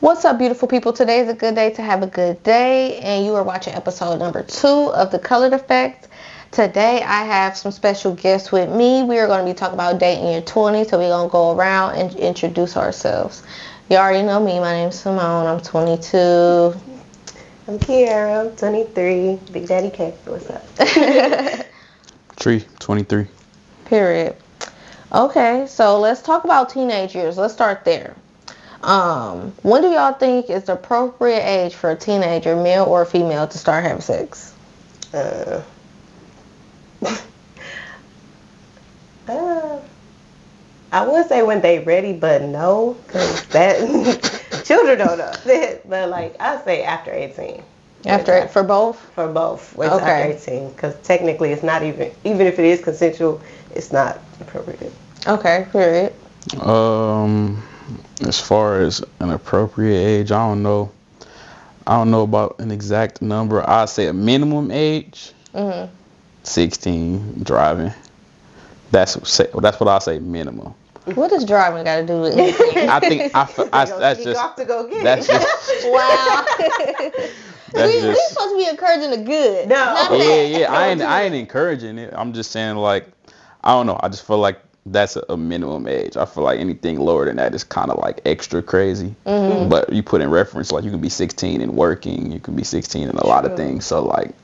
What's up, beautiful people? Today is a good day to have a good day, and you are watching episode number 2 of The Colored Effect. Today, I have some special guests with me. We are going to be talking about dating in your 20s, so we're going to go around and introduce ourselves. You already know me. My name's Simone. I'm 22. I'm Kiara. I'm 23. Big Daddy K. What's up? Tree, 23. Period. Okay, so let's talk about teenage years. Let's start there. When do y'all think is the appropriate age for a teenager, male or female, to start having sex? I would say when they ready, but no, because that children don't know. But like I say after 18. For both? For both. Okay. After 18, because technically it's not even if it is consensual, it's not appropriate. Okay. Period. As far as an appropriate age, I don't know about an exact number. I'd say a minimum age, 16, driving. That's what I say minimum. What does driving got to do with anything? I think that's just off to go get that's it. just Wow. that's we just supposed to be encouraging the good. No. Not yeah. bad. I ain't encouraging it. I'm just saying, like, I don't know. I just feel like that's a minimum age. I feel like anything lower than that is kind of like extra crazy. Mm-hmm. But you put in reference, like, you can be 16 and working. You can be 16 in a lot of things. So, like,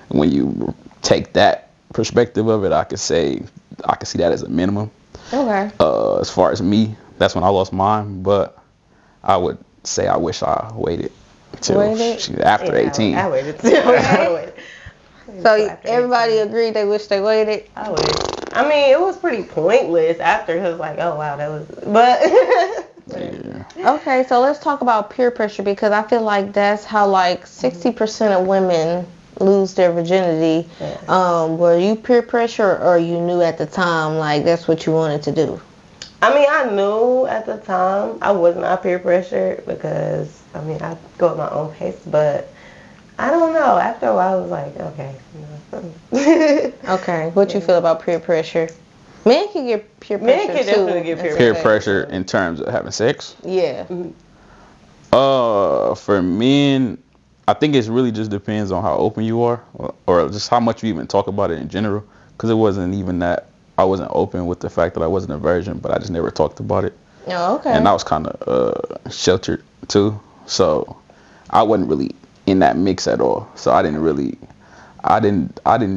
when you take that perspective of it, I could see that as a minimum. Okay. As far as me, that's when I lost mine. But I would say I wish I waited until after 18. I waited too. So everybody agreed they wish they waited? I waited. I mean, it was pretty pointless after. It was like, oh wow, that was. But. Yeah. Okay, so let's talk about peer pressure, because I feel like that's how like 60% of women lose their virginity. Yeah. Were you peer pressure, or you knew at the time like that's what you wanted to do? I mean, I knew at the time I was not peer pressure, because I mean I go at my own pace, but I don't know. After a while, I was like, okay. Okay, what you feel about peer pressure? Men can get peer pressure. Men can definitely get peer pressure in terms of having sex. Yeah. For men, I think it really just depends on how open you are, or just how much you even talk about it in general. Because it wasn't even that I wasn't open with the fact that I wasn't a virgin, but I just never talked about it. Oh, okay. And I was kind of sheltered too, so I wasn't really in that mix at all. So I didn't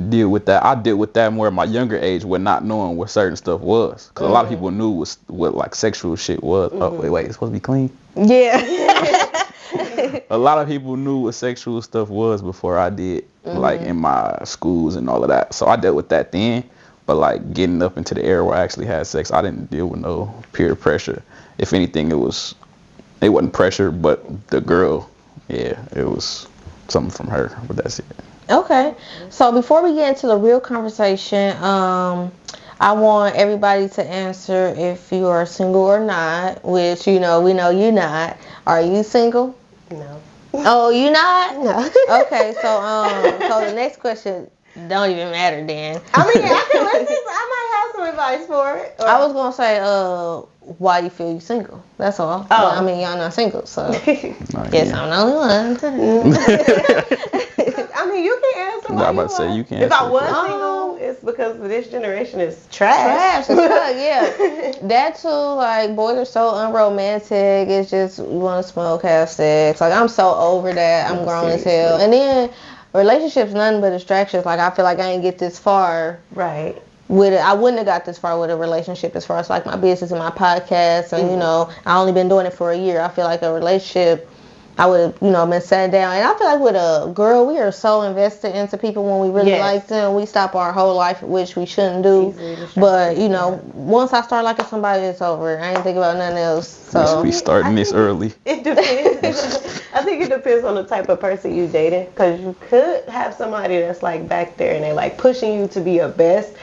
deal with that. I dealt with that more at my younger age, with not knowing what certain stuff was, because a lot of people knew what like sexual shit was. Oh wait, it's supposed to be clean. Yeah. A lot of people knew what sexual stuff was before I did, like in my schools and all of that. So I dealt with that then. But like getting up into the era where I actually had sex, I didn't deal with no peer pressure. If anything, it wasn't pressure, but the girl, yeah, it was something from her. But that's it. Okay. So before we get into the real conversation, I want everybody to answer if you are single or not, which, we know you're not. Are you single? No. Oh, you not? No. Okay, so the next question don't even matter then. I mean, I might have some advice for it. I was going to say, why you feel you single? That's all. Oh. But, I mean, y'all not single, so yes, I'm the only one. I mean, you can answer. I'm about to say you can. If I was single, it's because this generation is trash. Trash as fuck, yeah. That too, like, boys are so unromantic. It's just, you want to smoke, have sex. Like, I'm so over that. I'm grown as hell. And then relationships, nothing but distractions. Like, I feel like I ain't get this far. Right. With it, I wouldn't have got this far with a relationship as far as like my business and my podcast, and I only been doing it for a year. I feel like a relationship, I would have been sat down, and I feel like with a girl, we are so invested into people when we really like them. We stop our whole life, which we shouldn't do. But once I start liking somebody, it's over. I ain't think about nothing else. So we starting this early. It depends. I think it depends on the type of person you dating, because you could have somebody that's like back there and they like pushing you to be your best,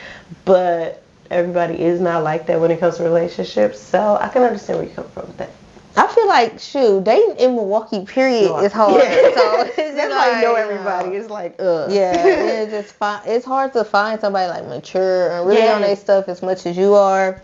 but everybody is not like that when it comes to relationships. So I can understand where you come from with that. I feel like, dating in Milwaukee, period, is hard. Yeah. So it's just that's like, you know everybody. It's like, Yeah, it's just it's hard to find somebody like mature and really on their stuff as much as you are.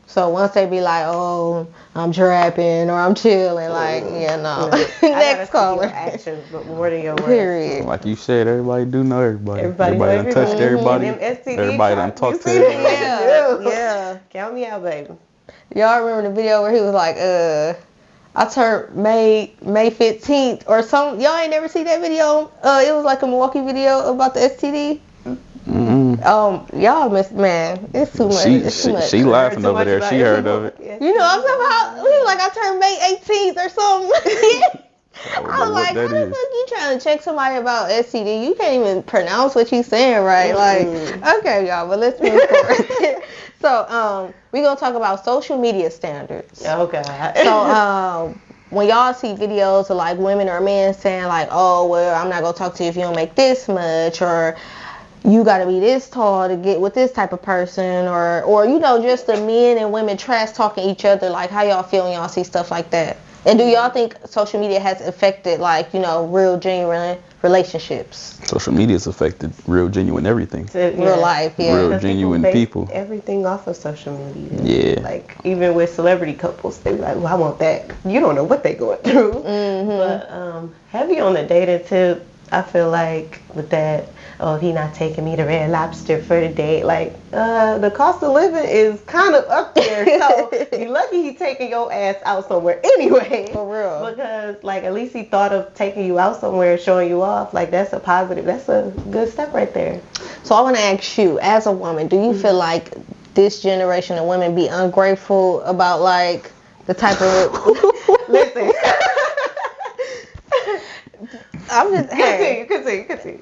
So once they be like, oh, I'm trapping or I'm chilling, like, yeah, no. Next caller. Actions, but more than your words. Period. Like you said, everybody do know everybody. Everybody done touched everybody. Everybody done talked to everybody. Yeah. Count me out, baby. Y'all remember the video where he was like, I turned May 15th or something. Y'all ain't never seen that video? It was like a Milwaukee video about the STD. Mm-hmm. Y'all missed, man. It's too much. It's too much. She laughing over there. She heard of it. You know, I'm somehow, he was like, I turned May 18th or something. I was like, how the fuck you trying to check somebody about STD? You can't even pronounce what you saying right. Like, okay, y'all, but let's move forward. So, we're going to talk about social media standards. Okay. So, when y'all see videos of like women or men saying like, oh, well, I'm not going to talk to you if you don't make this much, or you got to be this tall to get with this type of person, or you know, just the men and women trash talking each other, like how y'all feel when y'all see stuff like that? And do y'all think social media has affected like, you know, real genuine relationships? Social media's affected real genuine everything. Real life, yeah. Real genuine people. Everything off of social media. Yeah. Like even with celebrity couples, they be like, well, I want that. You don't know what they going through. But heavy on the dating tip, I feel like with that, oh, he not taking me to Red Lobster for the date. Like, the cost of living is kind of up there. So, you're lucky he taking your ass out somewhere anyway. For real. Because, like, at least he thought of taking you out somewhere and showing you off. Like, that's a positive. That's a good step right there. So, I want to ask you, as a woman, do you feel like this generation of women be ungrateful about, like, the type of... Listen. I'm just Continue.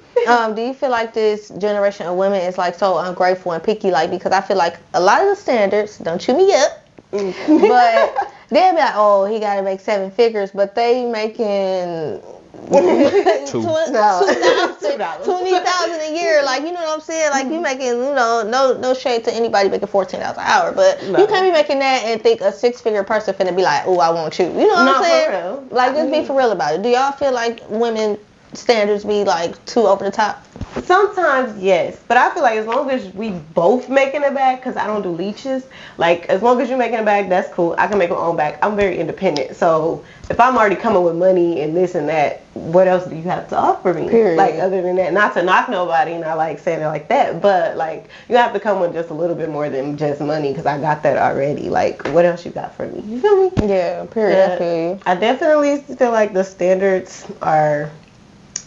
Do you feel like this generation of women is like so ungrateful and picky? Like, because I feel like a lot of the standards, don't chew me up, but they'll be like, oh, he got to make 7 figures, but they making $20,000 a year. Like, you know what I'm saying? Like, you making, you know, no shade to anybody making $14 an hour, but you can't be making that and think a 6-figure person finna be like, oh, I want you. You know what I'm saying? For real. Like, just be for real about it. Do y'all feel like women standards be like too over the top? Sometimes, yes. But I feel like as long as we both making it back, because I don't do leeches, like, as long as you're making it back, that's cool. I can make my own back. I'm very independent. So, if I'm already coming with money and this and that, what else do you have to offer me? Period. Like, other than that, not to knock nobody, not like saying it like that, but, like, you have to come with just a little bit more than just money, because I got that already. Like, what else you got for me? You feel me? Yeah, period. I feel you. I definitely feel like the standards are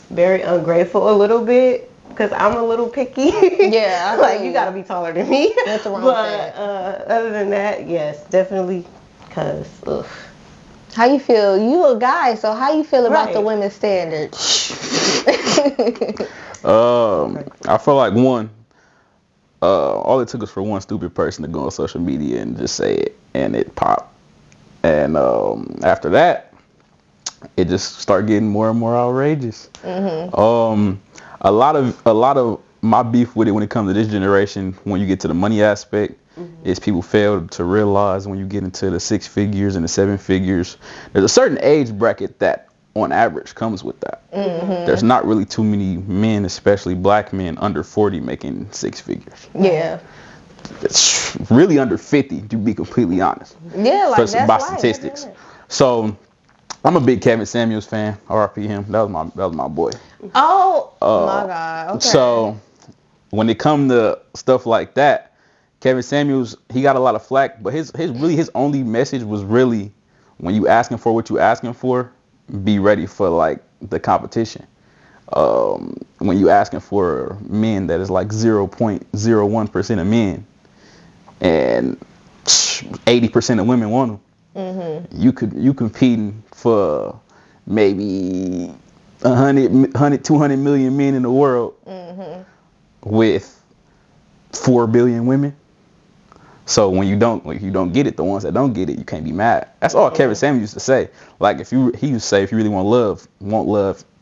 very ungrateful a little bit. Because I'm a little picky. Yeah. Like, you got to be taller than me. That's the wrong thing. Other than that, yes, definitely. Because, how you feel? You a guy, so how you feel about the women's standards? I feel like one, all it took was for one stupid person to go on social media and just say it, and it popped. And after that, it just started getting more and more outrageous. A lot of my beef with it when it comes to this generation, when you get to the money aspect, is people fail to realize when you get into the 6 figures and the 7 figures, there's a certain age bracket that on average comes with that. There's not really too many men, especially black men under 40, making 6 figures. Yeah. It's really under 50, to be completely honest. Yeah, like that's by statistics. So I'm a big Kevin Samuels fan. R.I.P. him. That was my boy. Oh my God. Okay. So when it come to stuff like that, Kevin Samuels, he got a lot of flack, but his only message was really, when you asking for what you asking for, be ready for like the competition. When you asking for men that is like 0.01% of men, and 80% of women want them. You competing for maybe 200 million men in the world with 4 billion women. So when you don't get it, the ones that don't get it, you can't be mad. That's all Kevin Samuels used to say. Like he used to say, if you really want love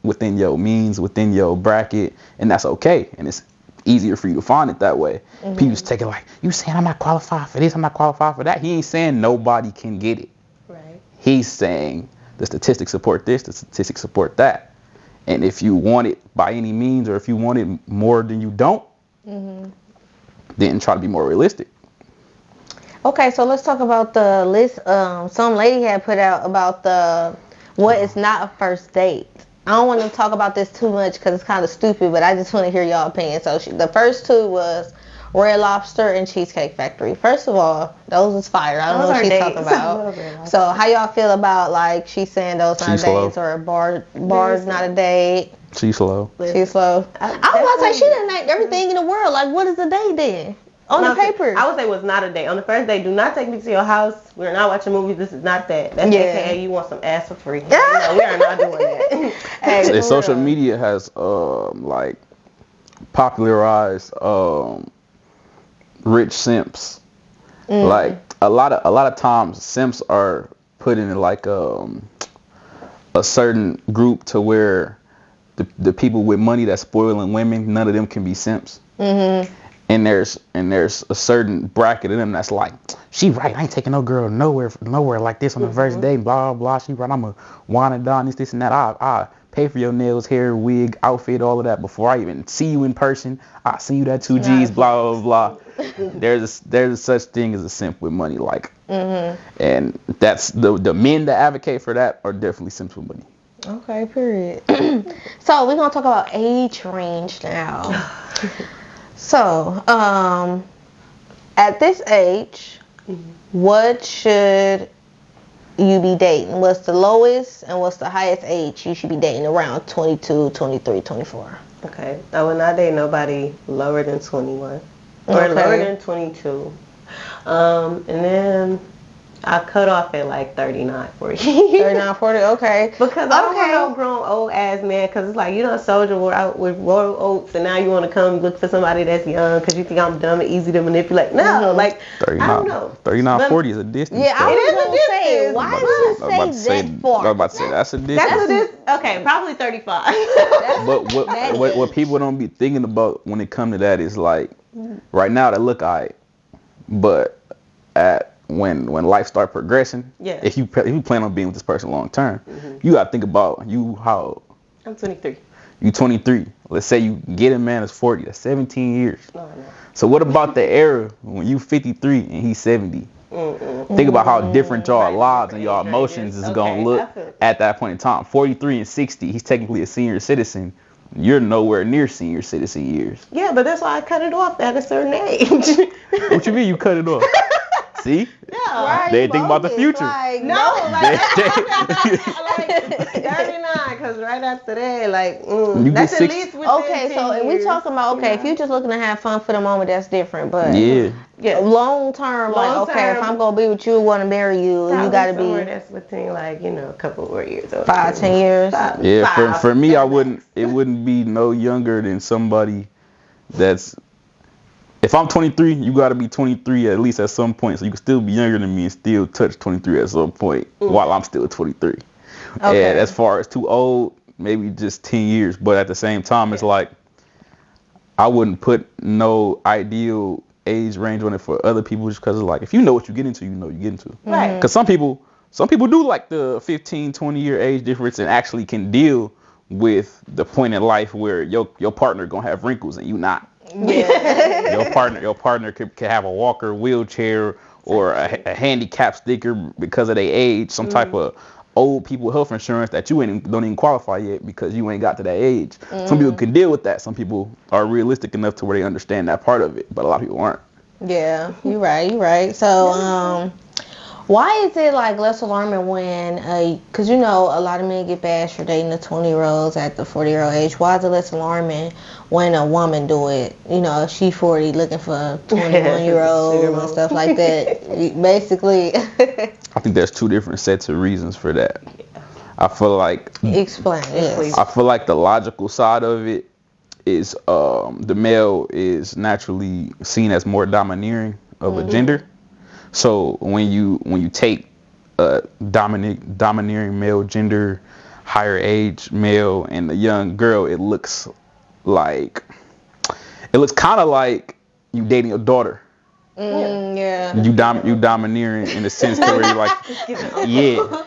within your means, within your bracket, and that's okay. And it's easier for you to find it that way. People just take it like, you saying I'm not qualified for this, I'm not qualified for that. He ain't saying nobody can get it. Right. He's saying the statistics support this, the statistics support that. And if you want it by any means, or if you want it more than you don't, then try to be more realistic. Okay, so let's talk about the list. Some lady had put out about what is not a first date. I don't want to talk about this too much because it's kind of stupid, but I just want to hear y'all opinion. So the first two was Red Lobster and Cheesecake Factory. First of all, those was fire. I don't know what she's talking about. So how y'all feel about, like, she's saying those not dates, or bars not a date? She's slow. She's slow. I was about to say, she done named everything in the world. Like, what is a date then? On the paper. I would say it was not a date. On the first day, do not take me to your house. We're not watching movies. This is not that. That's AKA you want some ass for free. No, we are not doing that. Hey, social media has like popularized rich simps. Like a lot of times simps are put in like a certain group to where the people with money that's spoiling women, none of them can be simps. And there's a certain bracket of them that's like, she right, I ain't taking no girl nowhere like this on the first day, blah, blah, she right, I'm a wine and dine, this and that, I pay for your nails, hair, wig, outfit, all of that before I even see you in person, I see you that 2 G's, blah, blah, blah. There's a such thing as a simp with money, like, and that's the men that advocate for that are definitely simps with money. Okay, period. So we're going to talk about age range now. So, at this age, what should you be dating? What's the lowest and what's the highest age you should be dating? Around 22, 23, 24. Okay. I would not date nobody lower than 21. Or lower than 22. And then I cut off at like 39, 40. 39, 40, okay. Because I don't want no grown old ass man, because it's like, you done soldier out with royal oats and now you want to come look for somebody that's young because you think I'm dumb and easy to manipulate. No, like, 39, I don't know. 39, 40 is a distance. Yeah, I was going to say, why did you say that far? I was about to say, that's a distance. That's a distance. Okay, probably 35. But what people don't be thinking about when it comes to that is like, right now they look alright, but when life start progressing, if you plan on being with this person long term, you gotta think about how. I'm 23. You 23. Let's say you get a man that's 40. That's 17 years. Oh, no. So what about the era when you 53 and he's 70? Think about how different y'all lives and y'all emotions is gonna look at that point in time. 43 and 60, he's technically a senior citizen. You're nowhere near senior citizen years. Yeah, but that's why I cut it off at a certain age. What you mean you cut it off? See? Yeah. They think about the future. Like, like 39, because right after that, like, that's at least within okay, so and we talking about, if you're just looking to have fun for the moment, that's different. But long term, if I'm going to be with you, want to marry you, you got to be. That's within, like, a couple more years. 5, 10 years. For me, it wouldn't be no younger than somebody that's. If I'm 23, you got to be 23 at least at some point, so you can still be younger than me and still touch 23 at some point while I'm still 23. Okay. And as far as too old, maybe just 10 years. But at the same time, it's like I wouldn't put no ideal age range on it for other people, just because it's like, if you know what you get into, you know you get into. Right. Because some people do like the 15, 20 year age difference and actually can deal with the point in life where your partner gonna have wrinkles and you not. Yeah. Your partner could have a walker, wheelchair, or a handicap sticker because of their age, some type of old people health insurance that you don't even qualify yet because you ain't got to that age. Some people can deal with that. Some people are realistic enough to where they understand that part of it, but a lot of people aren't. Yeah, you're right. So, why is it like less alarming when, because a lot of men get bashed for dating the 20-year-olds at the 40-year-old age. Why is it less alarming when a woman do it? If she 40 looking for 21-year-olds and stuff like that. Basically. I think there's two different sets of reasons for that. I feel like. Explain. Yes. I feel like the logical side of it is the male is naturally seen as more domineering of a gender. So when you take a domineering male gender, higher age male, and a young girl, it looks kind of like you dating a daughter. Yeah. You domineering in the sense to where you're like, yeah.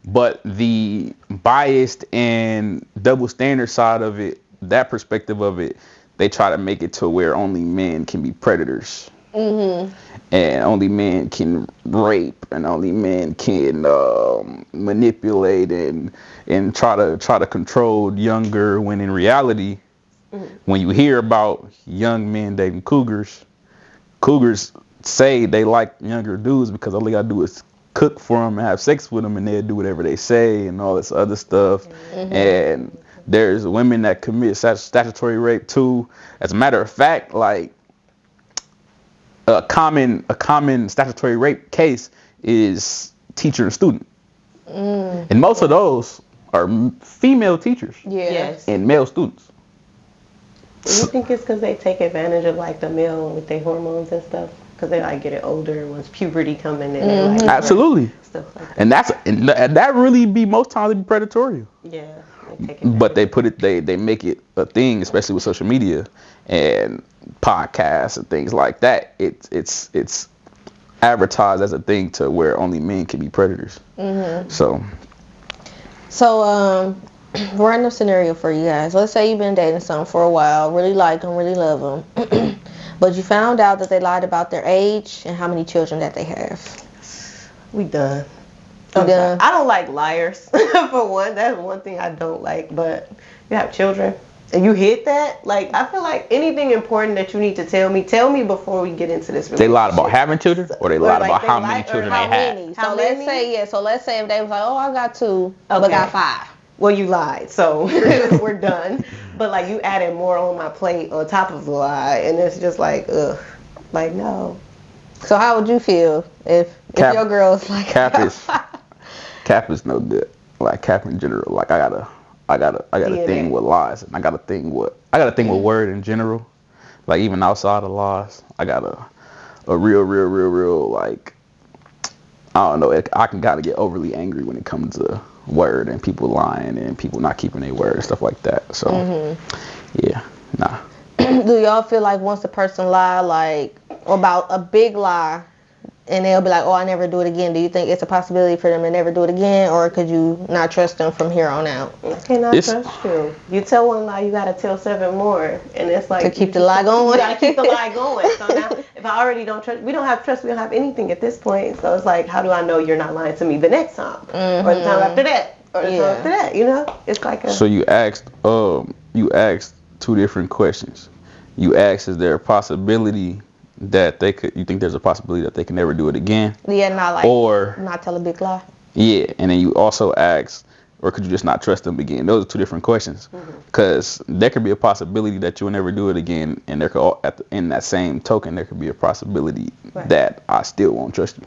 But the biased and double standard side of it, that perspective of it, they try to make it to where only men can be predators. And only men can rape, and only men can manipulate and try to control younger. When in reality, when you hear about young men dating cougars say they like younger dudes because all they gotta do is cook for them and have sex with them, and they'll do whatever they say and all this other stuff. And there's women that commit statutory rape too. As a matter of fact, like a common statutory rape case is teacher and student, and most of those are female teachers Yes. and male students. Do you think it's because they take advantage of like the male with their hormones and stuff? Because they like getting older once puberty coming in. They like Absolutely. stuff like that. And that really be most times be predatory. Yeah. They take advantage. But they make it a thing, especially with social media and podcasts and things like that. It's advertised as a thing to where only men can be predators. So random scenario for you guys. Let's say you've been dating someone for a while, really like them, really love them, but you found out that they lied about their age and how many children that they have. We done. You done? I don't like liars. For one, that's one thing I don't like. But you have children and you hit that. Like, I feel like anything important that you need to tell me before we get into this relationship. they lied about having children, or they lied like about they how lied- many or children how they had. many. So How let's many? say if they was like, oh, I got 2, but Okay. got 5. Well, you lied, so we're done. But like you added more on my plate on top of the lie, and it's just like, ugh, like no. So how would you feel if your girl's like Cap is no good. Like cap in general. Like I got a thing with lies, and I got a thing with word in general. Like even outside of lies, I got a real like, I don't know. I can kind of get overly angry when it comes to word and people lying and people not keeping their word and stuff like that. So yeah, nah. do y'all feel like once a person lie, like about a big lie, and they'll be like, oh, I never do it again, do you think it's a possibility for them to never do it again, or could you not trust them from here on out? I cannot trust you. You tell one lie, you gotta tell 7 more, and it's like To keep the lie going. You gotta keep the lie going. So now, if I already don't trust, we don't have trust, we don't have anything at this point. So it's like, how do I know you're not lying to me the next time, or the time after that, or the time after that? You know, it's like a. So you asked 2 different questions. You asked, is there a possibility that you think there's a possibility that they can never do it again? Yeah, not like, or not tell a big lie. Yeah, and then you also asked, or could you just not trust them again? Those are 2 different questions, because there could be a possibility that you'll never do it again, and there could in that same token there could be a possibility that I still won't trust you.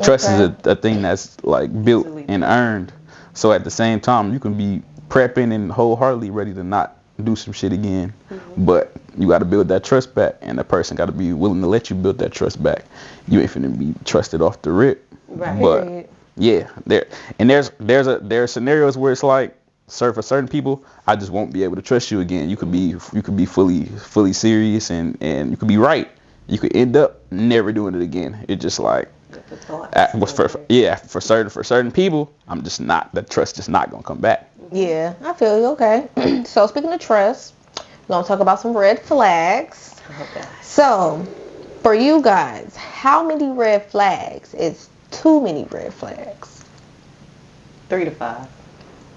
Trust is a thing that's like built and earned. So at the same time, you can be prepping and wholeheartedly ready to not do some shit again, but you got to build that trust back, and the person got to be willing to let you build that trust back. You ain't finna be trusted off the rip. Right. But yeah, there's scenarios where it's like, for certain people, I just won't be able to trust you again. You could be fully serious, and you could be right. You could end up never doing it again. It just like for certain people, I'm just not, that trust just not gonna come back. Yeah, I feel you. Okay. So speaking of trust, we're gonna talk about some red flags. Okay. So for you guys, how many red flags is too many red flags? 3 to 5.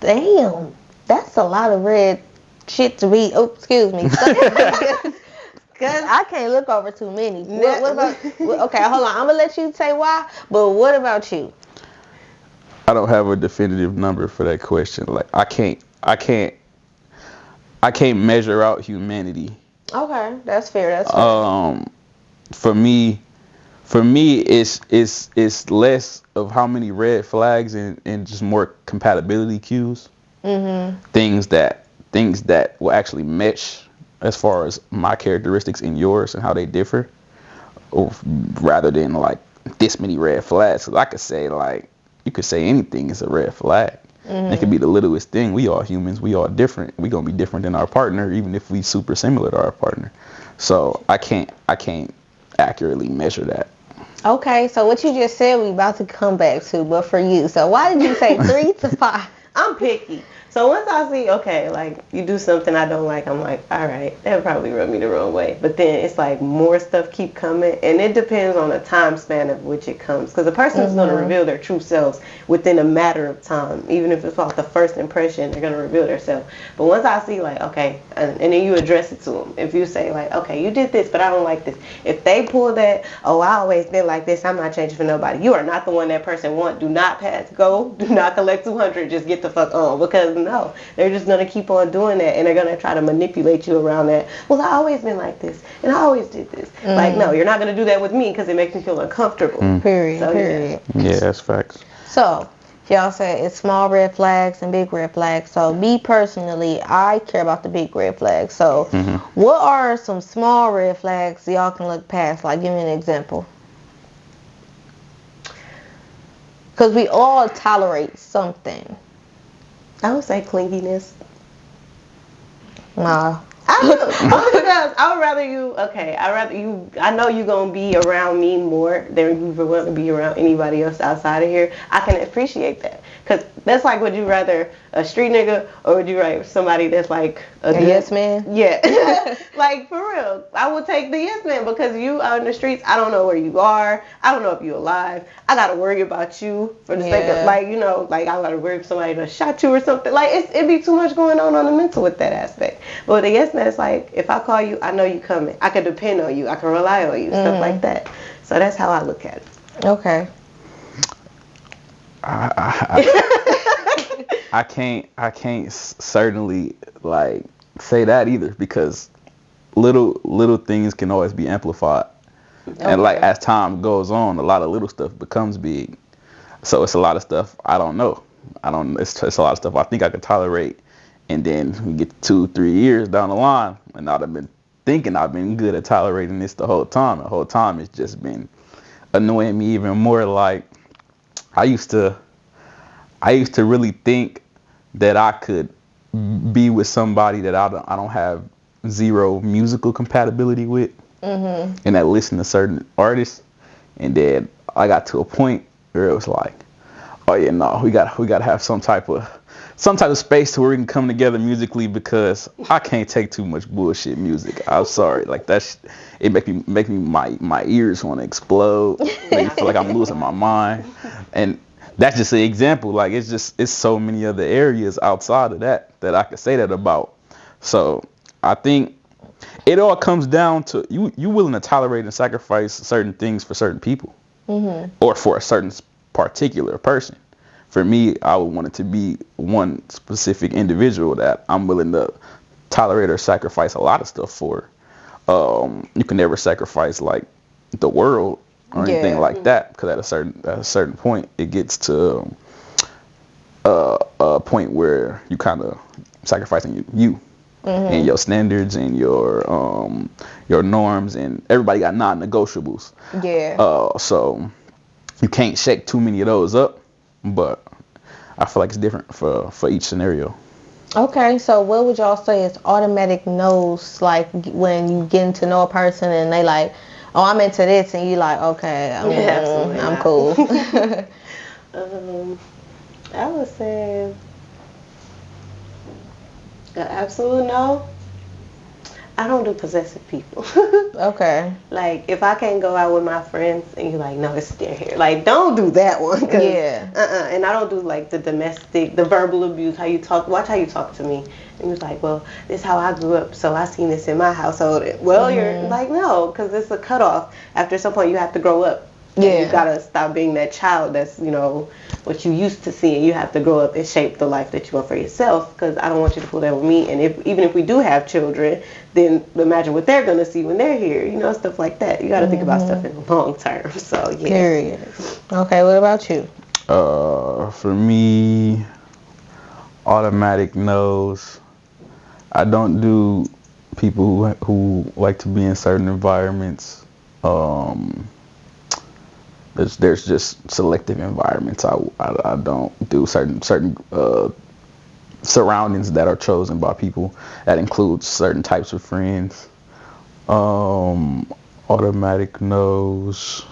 Damn, that's a lot of red shit to be. Oh, excuse me. Cause I can't look over too many. What about? Okay, hold on. I'm gonna let you say why. But what about you? I don't have a definitive number for that question. Like I can't measure out humanity. Okay, that's fair. That's fair. For me, it's less of how many red flags and just more compatibility cues. Things that will actually mesh as far as my characteristics and yours and how they differ, rather than like this many red flags. 'Cause I could say, like, you could say anything is a red flag. It could be the littlest thing. We all humans. We all different. We gonna be different than our partner, even if we super similar to our partner. So I can't accurately measure that. Okay, so what you just said we about to come back to, but for you, so why did you say 3 to 5? I'm picky. So once I see, okay, like you do something I don't like, I'm like, all right, that probably rubbed me the wrong way. But then it's like more stuff keep coming, and it depends on the time span of which it comes, because a person is going to reveal their true selves within a matter of time. Even if it's off the first impression, they're going to reveal themselves. But once I see, like, okay, and then you address it to them. If you say, like, okay, you did this, but I don't like this. If they pull that, oh, I always been like this, I'm not changing for nobody. You are not the one that person want. Do not pass go. Do not collect 200. Just get the fuck on, because no, they're just going to keep on doing that, and they're going to try to manipulate you around that. Well, I always been like this, and I always did this. Like, no, you're not going to do that with me, because it makes me feel uncomfortable. Period. So, period. Yeah, that's facts. So, y'all say it's small red flags and big red flags. So, me personally, I care about the big red flags. So, what are some small red flags y'all can look past? Like, give me an example. Because we all tolerate something. I would say clinginess. Nah. I would rather you, I know you're going to be around me more than you would want to be around anybody else outside of here. I can appreciate that. Because that's like, would you rather a street nigga, or would you rather somebody that's like a yes man? Yeah. Like, for real. I would take the yes man, because you out in the streets, I don't know where you are. I don't know if you're alive. I got to worry about you for the sake of, like, you know, like, I got to worry if somebody done shot you or something. Like, it'd be too much going on the mental with that aspect. But with the yes man, it's like, if I call you, I know you coming. I can depend on you. I can rely on you. Stuff like that. So that's how I look at it. Okay. I can't certainly like say that either, because little things can always be amplified. And like as time goes on, a lot of little stuff becomes big. So it's a lot of stuff I don't know. It's a lot of stuff I think I could tolerate, and then we get 2-3 years down the line, and I'd have been thinking I've been good at tolerating this the whole time. The whole time it's just been annoying me even more. Like I used to really think that I could be with somebody that I don't have zero musical compatibility with, and that listen to certain artists, and then I got to a point where it was like, oh yeah, no, we got to have some type of space to where we can come together musically, because I can't take too much bullshit music. I'm sorry, like it make me my ears want to explode, make me feel like I'm losing my mind, and that's just an example. Like it's so many other areas outside of that I could say that about. So I think it all comes down to you willing to tolerate and sacrifice certain things for certain people, or for a certain particular person. For me, I would want it to be one specific individual that I'm willing to tolerate or sacrifice a lot of stuff for. You can never sacrifice like the world or anything like that, because at a certain point it gets to a point where you kind of sacrificing you and your standards and your norms, and everybody got non-negotiables. So you can't shake too many of those up, but I feel like it's different for each scenario. Okay, so what would y'all say is automatic no's, like when you getting to know a person and they like, oh, I'm into this, and you like, okay, I'm cool. I would say an absolute no. I don't do possessive people. Okay. Like, if I can't go out with my friends and you're like, no, it's still here. Like, don't do that one. And I don't do, like, the domestic, the verbal abuse, how you talk. Watch how you talk to me. And you're like, well, this is how I grew up, so I seen this in my household. Well, you're like, no, because it's a cutoff. After some point, you have to grow up. Yeah. You got to stop being that child that's, you know, what you used to see. And you have to grow up and shape the life that you want for yourself, because I don't want you to pull that with me. And even if we do have children, then imagine what they're going to see when they're here. You know, stuff like that. You got to think about stuff in the long term. So, yeah. Period. Okay, what about you? For me, automatic no's. I don't do people who like to be in certain environments. There's just selective environments. I don't do certain surroundings that are chosen by people. That includes certain types of friends. Automatic no's.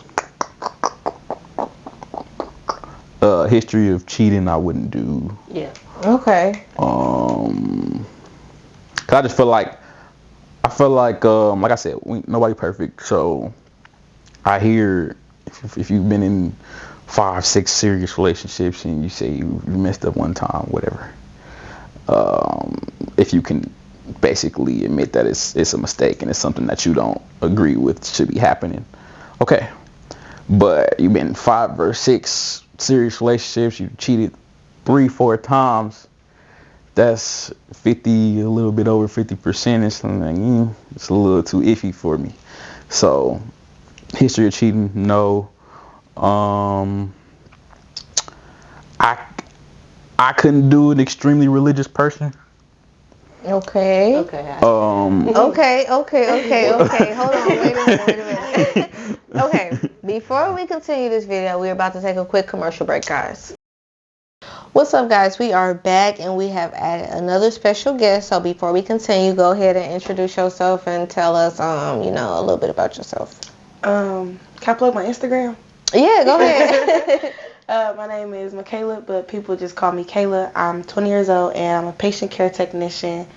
History of cheating, I wouldn't do. Yeah. Okay. 'Cause I just feel like like I said, nobody perfect. So I hear if you've been in 5, 6 serious relationships and you say you messed up one time, whatever. If you can basically admit that it's a mistake and it's something that you don't agree with should be happening, okay. But you've been in 5 or 6 serious relationships, you cheated 3, 4 times. That's 50, a little bit over 50%. It's like, it's a little too iffy for me. So, history of cheating, no. I couldn't do an extremely religious person. Okay. Okay. Okay. Hold on. Wait a minute. Okay. Before we continue this video, we're about to take a quick commercial break, guys. What's up, guys? We are back and we have added another special guest. So before we continue, go ahead and introduce yourself and tell us, a little bit about yourself. Can I plug my Instagram? Yeah, go ahead. My name is Michaela, but people just call me Kayla. I'm 20 years old and I'm a patient care technician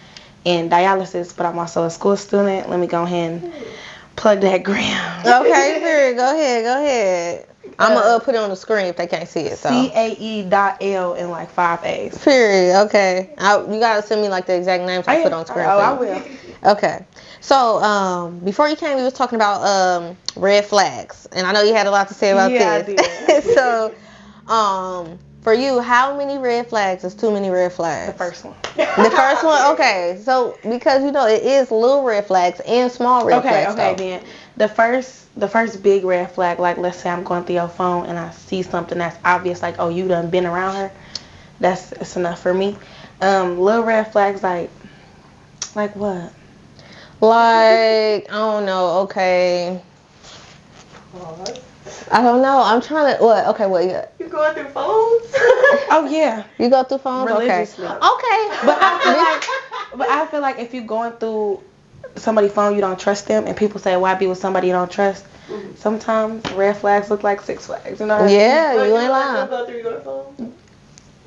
in dialysis, but I'm also a school student. Let me go ahead and plug that gram. Okay, period. Go ahead. I'm going to put it on the screen if they can't see it. So. CAE.L and like 5 A's. Period. Okay. You got to send me like the exact names I put on screen. Oh, I will. Okay. So, before you came, we was talking about red flags. And I know you had a lot to say about this. I did. So, for you, how many red flags is too many red flags? The first one. The first one? Okay. So, because, it is little red flags and small red flags. Okay, then. The first big red flag, like let's say I'm going through your phone and I see something that's obvious, like, oh, you done been around her. It's enough for me. Little red flags, like what? Like, I don't know, okay. I don't know. I'm trying to, what? Okay, what? Yeah. You going through phones? Oh, yeah. You go through phones? Religiously. Okay. But I feel like if you're going through somebody's phone, you don't trust them, and people say, why be with somebody you don't trust? Mm-hmm. Sometimes red flags look like 6 flags, Yeah, you ain't lying. Go through your phone?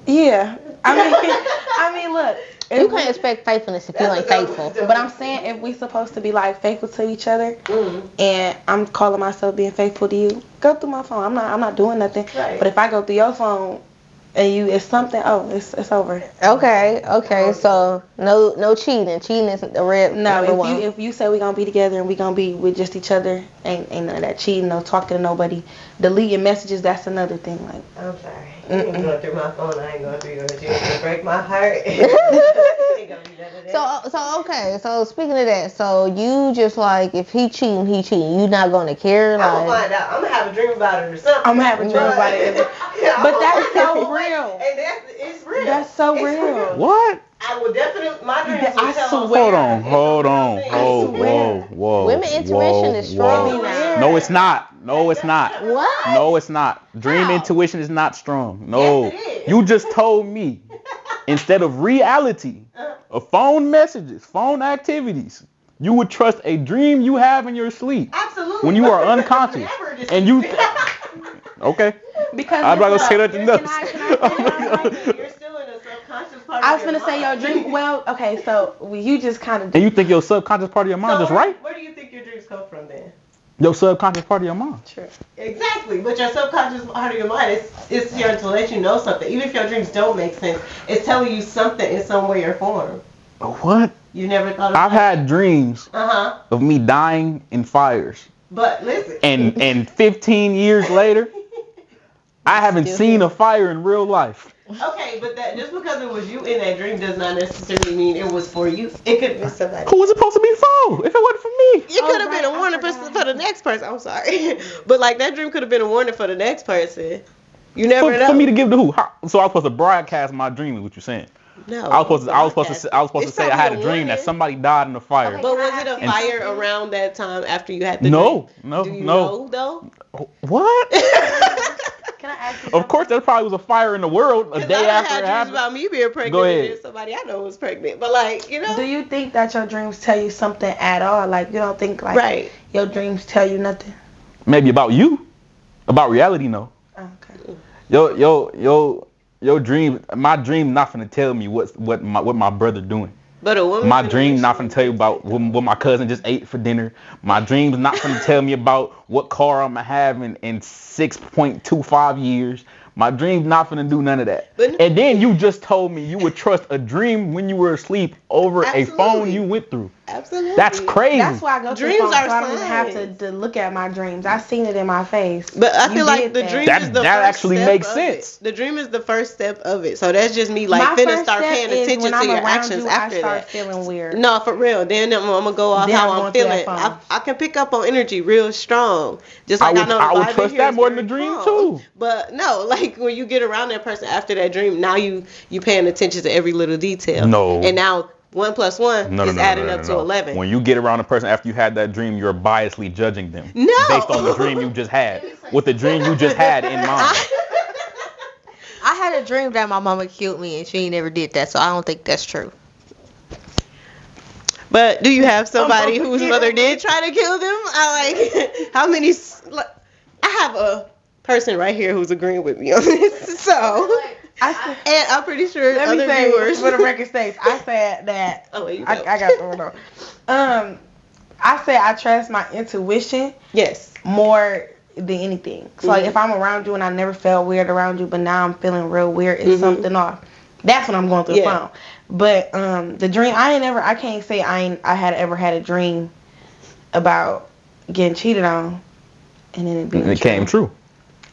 Yeah. I mean, look. You can't expect faithfulness if you ain't faithful. But I'm saying, if we supposed to be like faithful to each other, and I'm calling myself being faithful to you, go through my phone. I'm not doing nothing. Right. But if I go through your phone and it's something, it's over. Okay. So no cheating. Cheating is the red number one. If you say we're gonna be together and we're gonna be with just each other, ain't none of that cheating, no talking to nobody, deleting messages, that's another thing. Like, I'm sorry. You ain't going through my phone, I ain't going through yours. You're gonna break my heart. So speaking of that, so you just like, if he cheating, you not gonna care? I'm gonna find out. I'm gonna have a dream about it or something. I'm gonna have a dream about it. But that's so real. And it's real. That's so real. What? I will definitely, my dreams will tell Hold on. Whoa. Women intuition is strong now. No, it's not. What? No, it's not. Dream intuition is not strong. No. Yes, it is. You just told me, instead of reality, of phone messages, phone activities, you would trust a dream you have in your sleep. Absolutely. When you are unconscious. And you... Okay. Because I'm not going to say that enough. You're still in a subconscious part I was going to say your dream. Well, okay, so you just kind of... And you think your subconscious part of your mind is right? Where do you think your dreams come from then? Your subconscious part of your mind. Sure. Exactly, but your subconscious part of your mind is here to let you know something. Even if your dreams don't make sense, it's telling you something in some way or form. What? You never thought of I've had dreams of me dying in fires. But listen. And 15 years later, I haven't seen a fire in real life. Okay, but that just because it was you in that dream does not necessarily mean it was for you. It could be somebody. Who was it supposed to be for if it wasn't for me? It could have been a warning for the next person. I'm sorry. But like that dream could have been a warning for the next person. You never know. For me to give to who? So I was supposed to broadcast my dream is what you're saying. No. I was supposed to say I had a dream that somebody died in a fire. But was it a fire around that time after you had the dream? No. Do you know though? What? Can I ask you Of course, there probably was a fire in the world a day after it happened. About me being pregnant. Go ahead. And somebody I know was pregnant, but like Do you think that your dreams tell you something at all? Like you don't think like your dreams tell you nothing? Maybe about you. About reality, no. Okay. Your dream, my dream not finna tell me what my brother doing. But a woman. My dream not finna tell you about what my cousin just ate for dinner. My dream's not finna tell me about what car I'm gonna have in 6.25 years. My dream's not finna do none of that. And then you just told me you would trust a dream when you were asleep over a phone you went through. Absolutely. That's crazy. That's why I go dreams to the phone, are so I don't even have to look at my dreams. I seen it in my face. But I feel like the dream is the first actually step makes of sense. It. The dream is the first step of it. So that's just me like finna start paying attention to your actions after I start that. feeling weird. No, for real. Then I'm gonna go off how I'm feeling. I can pick up on energy real strong. Just like I would trust that more than the dream too. But no, like when you get around that person after that dream, now you paying attention to every little detail. No. And now 1 + 1 is adding up to 11. When you get around a person after you had that dream, you're biasly judging them. No. Based on the dream you just had. With the dream you just had in mind. I had a dream that my mama killed me and she never did that, so I don't think that's true. But do you have somebody whose mother did try to kill them? How many? I have a person right here who's agreeing with me on this. So. And I'm pretty sure other viewers. For the record states, I said that. Oh, wait, you I got the one. I said I trust my intuition. Yes. More than anything. So like if I'm around you and I never felt weird around you, but now I'm feeling real weird, it's something off. That's when I'm going through the phone. But the dream, I can't say I ever had a dream about getting cheated on, and then it came true.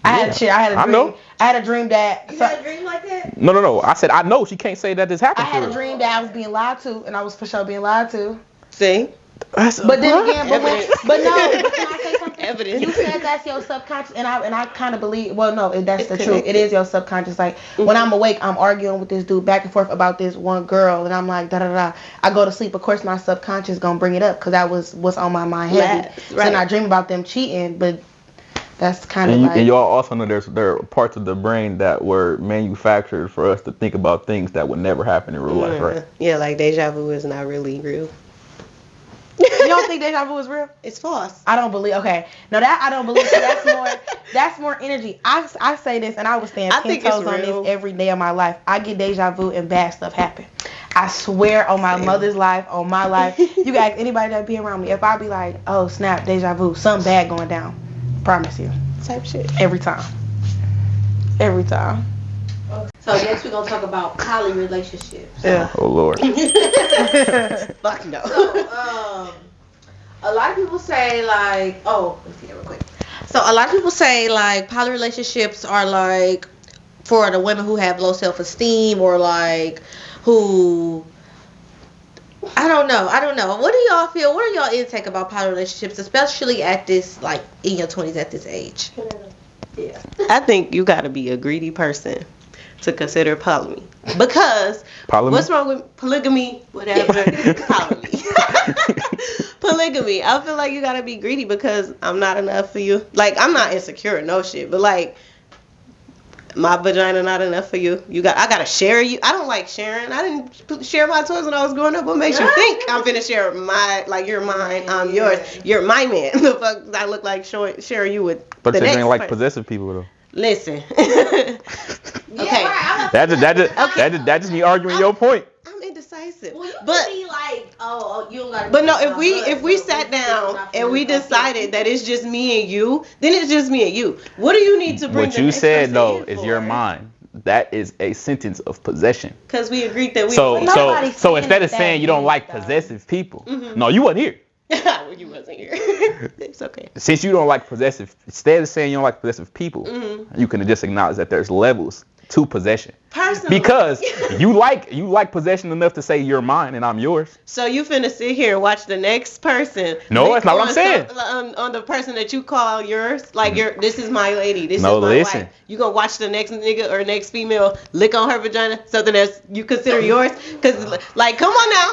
I had a dream. I had a dream that. You had a dream like that? No. I said I know. She can't say that this happened. I had a dream that I was being lied to, and I was for sure being lied to. See? But then again, but can I say something? Evidence. You said that's your subconscious, and I kind of believe. Well, no, that's the truth. It is your subconscious. Like when I'm awake, I'm arguing with this dude back and forth about this one girl, and I'm like da da da. I go to sleep. Of course, my subconscious gonna bring it up because that was what's on my mind heavy. Right. So then I dream about them cheating, but. That's kind of like... And y'all also know there are parts of the brain that were manufactured for us to think about things that would never happen in real life, right? Yeah, like deja vu is not really real. You don't think deja vu is real? It's false. I don't believe... Okay. No, that I don't believe. So that's more energy. I say this, and I would stand 10 toes on this every day of my life. I get deja vu and bad stuff happen. I swear on my mother's life, on my life. You can ask anybody that be around me. If I be like, oh, snap, deja vu, something bad going down. Promise you. Type shit. Every time. So next we're gonna talk about poly relationships. Yeah. Oh Lord. Fuck no. So a lot of people say like, let's get it real quick. So a lot of people say like poly relationships are like for the women who have low self-esteem or like who. I don't know. What do y'all feel? What are y'all intake about poly relationships, especially at this, like, in your 20s at this age? Yeah. I think you got to be a greedy person to consider polygamy. Because what's wrong with polygamy? Whatever. Polygamy. Polygamy. I feel like you got to be greedy because I'm not enough for you. Like, I'm not insecure or no shit, but, like, my vagina not enough for you. I gotta share you. I don't like sharing. I didn't share my toys when I was growing up. What makes you think I'm finna share you're mine, I'm yours. You're my man. The fuck I look like share you with but the you next ain't like person. possessive people though. Listen. Okay. That just me arguing your point. I'm indecisive. Well, you but be like, you don't gotta. But no, if we sat down and we decided that it's just me and you, then it's just me and you. What do you need to bring? What you said though is your mind. That is a sentence of possession. Because we agreed that we. So instead of saying you don't like possessive people, no, you wasn't here. Well, you wasn't here. It's okay. Since you don't like possessive, instead of saying you don't like possessive people, you can just acknowledge that there's levels to possession. Personally. Because you like possession enough to say you're mine and I'm yours. So you finna sit here and watch the next person. No, that's not what I'm saying. On the person that you call yours, like this is my lady, this is my wife. You gonna watch the next nigga or next female lick on her vagina, something that's you consider yours? Cause like, come on now.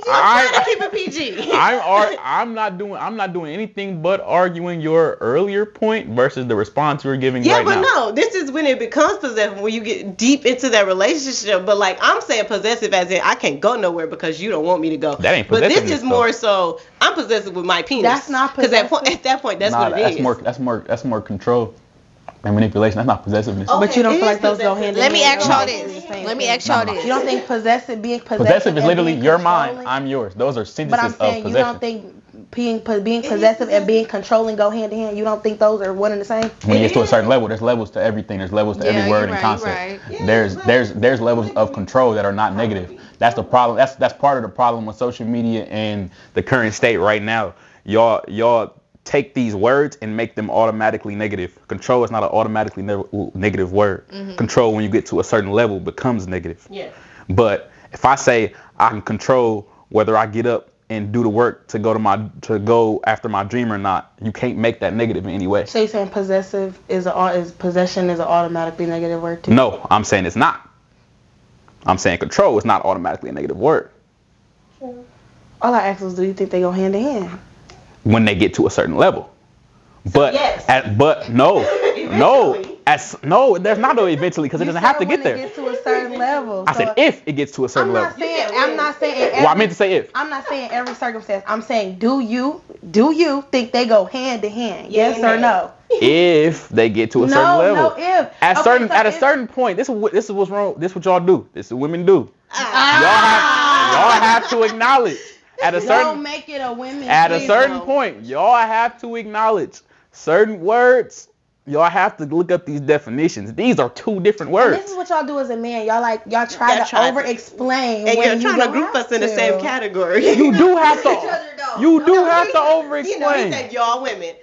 I'm trying to keep it PG. I'm not doing anything but arguing your earlier point versus the response you're giving right now. Yeah, but no, this is when it becomes possessive, when you get deep into that relationship. But like I'm saying possessive as in I can't go nowhere because you don't want me to go. That ain't possessive. But this is though. More so I'm possessive with my penis. That's not possessive. Because at that point that's what it is. That's more control. And manipulation, that's not possessiveness. Okay, But you don't it feel is like those go hand in Let hand. me ask y'all No. this. Same Let me thing. ask y'all No. this. You don't think being possessive Possessive is and literally being your mind, controlling- I'm yours. Those are But synthesis I'm saying of you possession. don't think being possessive and being controlling go hand in hand. You don't think those are one and the same? When you get to a certain level, there's levels to everything. There's levels to every word and concept. Right. There's levels of control that are not negative. That's the problem. That's part of the problem with social media and the current state right now. Y'all take these words and make them automatically negative. Control is not an automatically negative word. Control, when you get to a certain level, becomes negative. Yeah. But if I say I can control whether I get up and do the work to go after my dream or not, you can't make that negative in any way. So you're saying possession is an automatically negative word too? No, I'm saying it's not. I'm saying control is not automatically a negative word. All I asked was, do you think they go hand in hand? When they get to a certain level. But yes. no, there's not no eventually, because it doesn't have to get there. When it gets to a certain level. I said if it gets to a certain level. I'm not saying. Well, I meant to say if. I'm not saying every circumstance. I'm saying, do you think they go hand to hand? Yes or no? If they get to a certain level. No, if. At a certain point, this is what's wrong. This is what y'all do. This is what women do. Y'all have to acknowledge. Don't make it a women. At a certain point, y'all have to acknowledge certain words. Y'all have to look up these definitions. These are two different words. And this is what y'all do as a man. Y'all try to over-explain. And when you're trying to group us in the same category. You do have to. You do have to over-explain. You know, he said y'all women.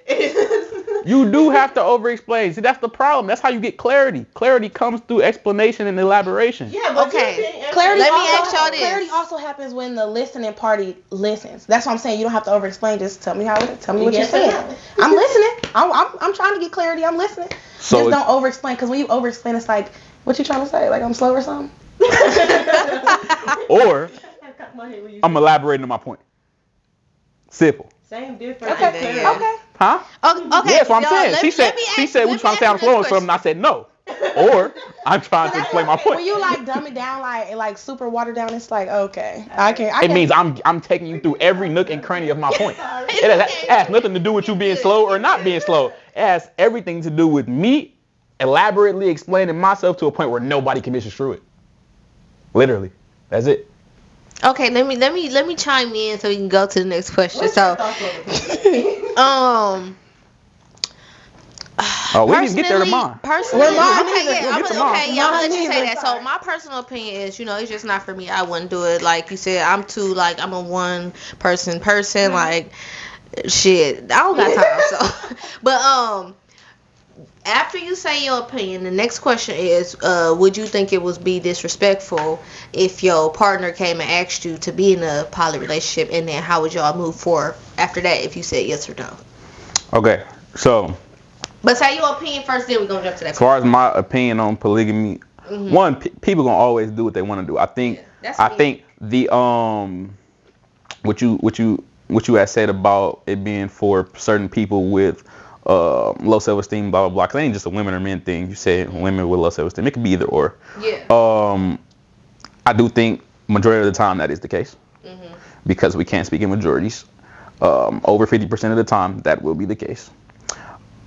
You do have to over-explain. See, that's the problem. That's how you get clarity. Clarity comes through explanation and elaboration. Yeah, but Okay. Clarity Let me also, ask y'all this. Clarity also happens when the listening party listens. That's what I'm saying. You don't have to over-explain. Just tell me what you're saying. I'm listening. I'm trying to get clarity. I'm listening. So just don't over-explain, because when you over-explain, it's like, what you trying to say? Like I'm slow or something? Or I'm elaborating on my point. Simple. Same difference. Okay. Okay. Huh? Okay. Yeah, that's what I'm saying. Let She said we trying to sound slow or something. I said no. Or I'm trying to explain my point. When you like dumb it down, like super watered down, it's like, okay, I can. It means I'm taking you through every nook and cranny of my point. It has nothing to do with you being slow or not being slow. It has everything to do with me elaborately explaining myself to a point where nobody can misconstrue it. Literally, that's it. Okay, let me chime in so we can go to the next question. We need to get there to mine. Personally, We're mine. I'm Get to gonna mine. let you say that. So my personal opinion is, it's just not for me. I wouldn't do it. Like you said, I'm a one person. Like, shit, I don't got time. So, but after you say your opinion, the next question is, would you think it would be disrespectful if your partner came and asked you to be in a poly relationship, and then how would y'all move forward after that if you said yes or no? Okay, so. But say your opinion first, then we're going to jump to that. As far as my opinion on polygamy, one, people going to always do what they want to do. I think the what you had said about it being for certain people with low self-esteem, blah blah blah. 'Cause it ain't just a women or men thing. You said women with low self-esteem. It could be either or. Yeah. I do think majority of the time that is the case, because we can't speak in majorities. Over 50% of the time that will be the case.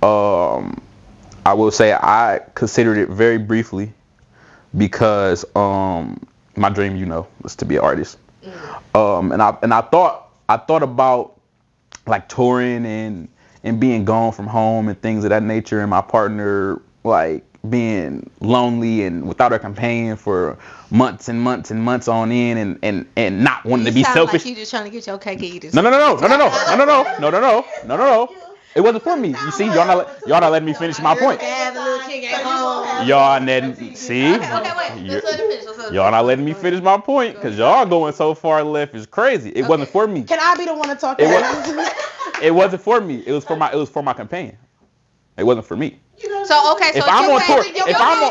I will say I considered it very briefly because my dream, was to be an artist. And I thought about like touring and being gone from home and things of that nature, and my partner like being lonely and without a companion for months and months and months on end, and not wanting to be selfish. Like you just trying to get your cake and eat it. No. It wasn't for me. You see, y'all not letting me finish my point. Y'all letting see. Y'all not letting me finish my point because y'all going so far left is crazy. It wasn't for me. Can I be the one to talk? It wasn't for me. It was for my companion. It wasn't for me. So okay, if I'm on tour, if your girl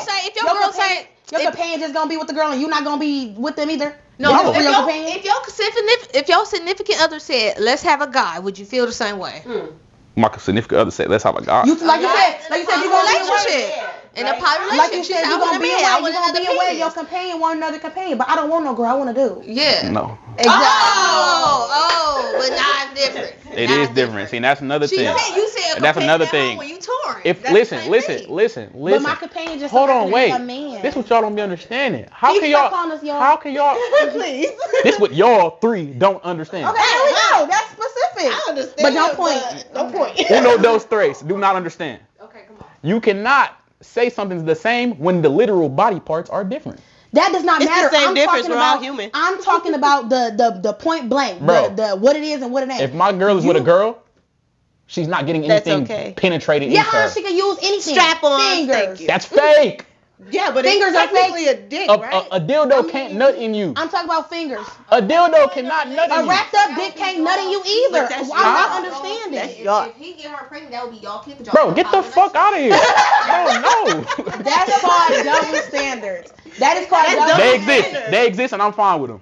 say your companion just gonna be with the girl and you're not gonna be with them either. No. If your significant other said, "Let's have a guy," would you feel the same way? My significant other said, "Let's have a guy." Like you said, you're gonna relationship. In a poly Like you relationship, said, I you're want gonna a be man. I away. want You're gonna be another away. penis. Your companion want another companion, but I don't want no girl. I want a dude. Yeah. No. Exactly. But now it's different. It is different. See, that's another thing. You said And that's another thing. when you touring. If That's listen, the same listen, thing. listen, But listen. my companion just Hold so on, happens wait. to be a man. This what y'all don't be understanding. How Please can stop y'all? calling us y'all. How can y'all? Please. This what y'all three don't understand. Okay, there we go. That's specific. I understand. But don't point. Don't point. Uno, dos, tres. Do not understand. Okay, come on. You cannot say something's the same when the literal body parts are different. That does not It's the matter. same I'm difference. talking We're all about, human. I'm talking about the point blank, Bro. the what it is and what it ain't. If my girl is with a girl, she's not getting That's anything okay. penetrated yeah, into her. she can use anything. Strap on. Fingers. Thank you. That's fake. Yeah, but Fingers it's are technically a dick, A, right? a dildo can't nut in you. I'm talking about fingers. A dildo cannot nut A in you. wrapped up dick can't nut in you either. But that's I'm not y'all. understanding. That's y'all. If he get her pregnant, that would be y'all kid. Bro, get the fuck out of here. No. That's called double standards. That is called double They standards. exist. They exist, and I'm fine with them.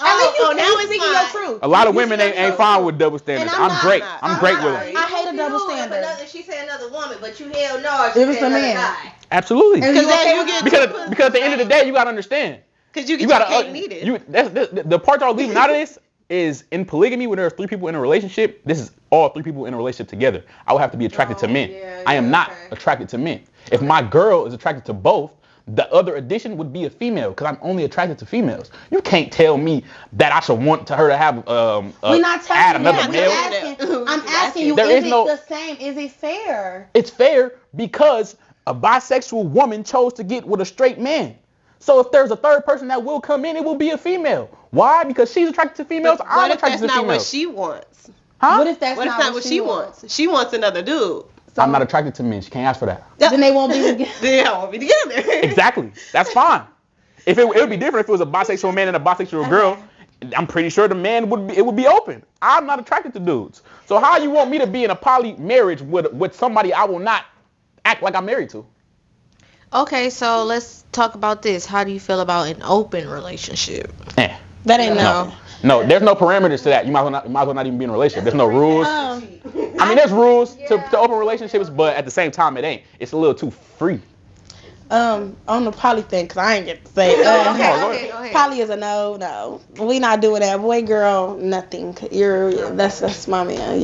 At least you now it's speaking fine. your truth. A lot of women ain't fine with double standards. And I'm I'm not. great. I'm I'm not. great I'm with not. them. I hate a double standard. If she said another woman, but you hell no. It was a man. Absolutely. And Because you okay then you with get that? Because at the end of the day, you gotta understand. Because you You gotta gotta need it. you the part y'all leaving out of this is in polygamy when there's 3 people in a relationship. This is all 3 people in a relationship together. I would have to be attracted to men. I am not attracted to men. If my girl is attracted to both, the other addition would be a female because I'm only attracted to females. You can't tell me that I should want her to have We're not add telling another you male. that. I'm asking you, There is is it no- the same? Is it fair? It's fair because a bisexual woman chose to get with a straight man. So if there's a third person that will come in, it will be a female. Why? Because she's attracted to females. But I'm what if attracted that's to not what females. she wants? Huh? What if that's What if not what she wants? She wants another dude. So I'm not attracted to men. She can't ask for that. Then they won't be together. They don't want to be together. Exactly. That's fine. If it would be different if it was a bisexual man and a bisexual girl. I'm pretty sure the man would be open. I'm not attracted to dudes. So how you want me to be in a poly marriage with somebody I will not act like I'm married to? Okay, so let's talk about this. How do you feel about an open relationship? That ain't no. No, there's no parameters to that. You might as well not even be in a relationship. There's no rules. I mean, there's rules to open relationships, but at the same time, it ain't. It's a little too free. On the poly thing, because I ain't get to say. Go ahead. Poly is a no. We not doing that. Boy, girl, nothing. That's my man.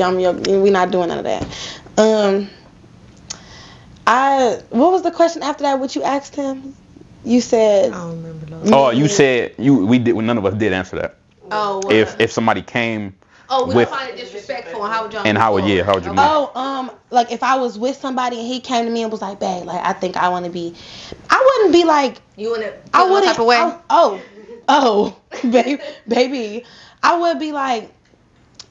We not doing none of that. What was the question after that? What you asked him? You said. I don't remember those. Oh, you said we did. None of us did answer that. Oh, what? If somebody came we with don't find it disrespectful. How would y'all? and how would you move? Oh, like if I was with somebody and he came to me and was like, babe, like I think I want to be. I wouldn't be like. You wouldn't. I wouldn't. Type of way? Baby, I would be like,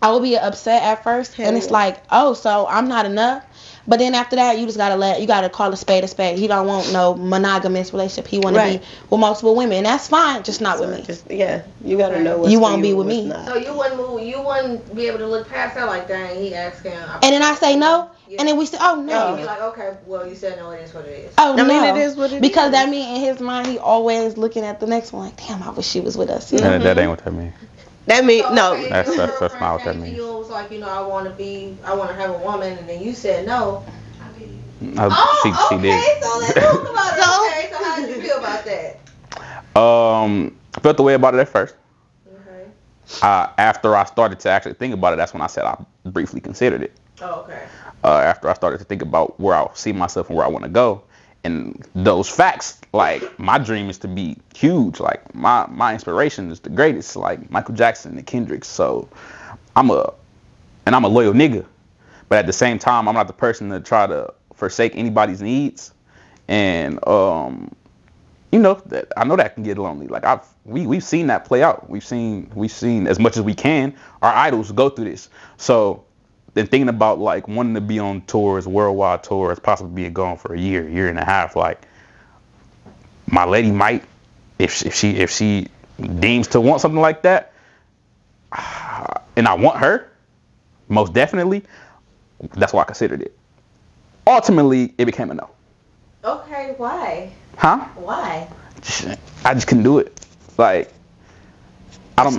I would be upset at first, and it's like, oh, so I'm not enough. But then after that, you just gotta call a spade a spade. He don't want no monogamous relationship. He want to be with multiple women, and that's fine. Just not with me. You gotta know what You won't be with me. So you wouldn't move. You wouldn't be able to look past that like that. And he asking. And then I say no, and then we say, oh no. You'd be like, okay, well you said no. It is what it is. Oh, I mean, no. it is what it because is. that mean in his mind he always looking at the next one like, damn, I wish she was with us. You know? That ain't what that means. That means no. Okay, That's you not what that means. You was like, I want to have a woman, and then you said no. She did. So let's talk about it. Okay, so how did you feel about that? I felt the way about it at first. Okay. After I started to actually think about it, that's when I said I briefly considered it. Oh, okay. After I started to think about where I see myself and where I want to go, and those facts, like my dream is to be huge. Like my inspiration is the greatest, like Michael Jackson and Kendrick. So I'm a loyal nigga, but at the same time, I'm not the person to try to forsake anybody's needs. And that I know that can get lonely. Like we've seen that play out. We've seen as much as we can our idols go through this. So then thinking about like wanting to be on tours, worldwide tours, possibly being gone for a year and a half, like my lady might, if she deems to want something like that, and I want her, most definitely, that's why I considered it. Ultimately, it became a no. Okay, why? Huh? Why? I just couldn't do it. Like, I'm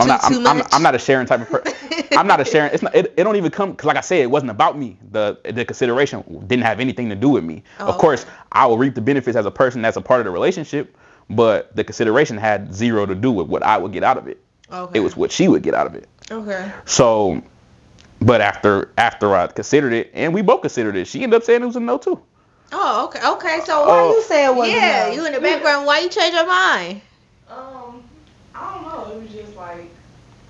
not a sharing type of person. I'm not a sharing. It's not. It don't even come. Cause like I said, it wasn't about me. The consideration didn't have anything to do with me. Oh, of course, I will reap the benefits as a person that's a part of the relationship, but the consideration had zero to do with what I would get out of it. Okay. It was what she would get out of it. Okay. So, but after I considered it, and we both considered it, she ended up saying it was a no too. Oh, okay. Okay. So Why you say it wasn't? yeah, no? you in the background. Why you change your mind? I don't know. It was just like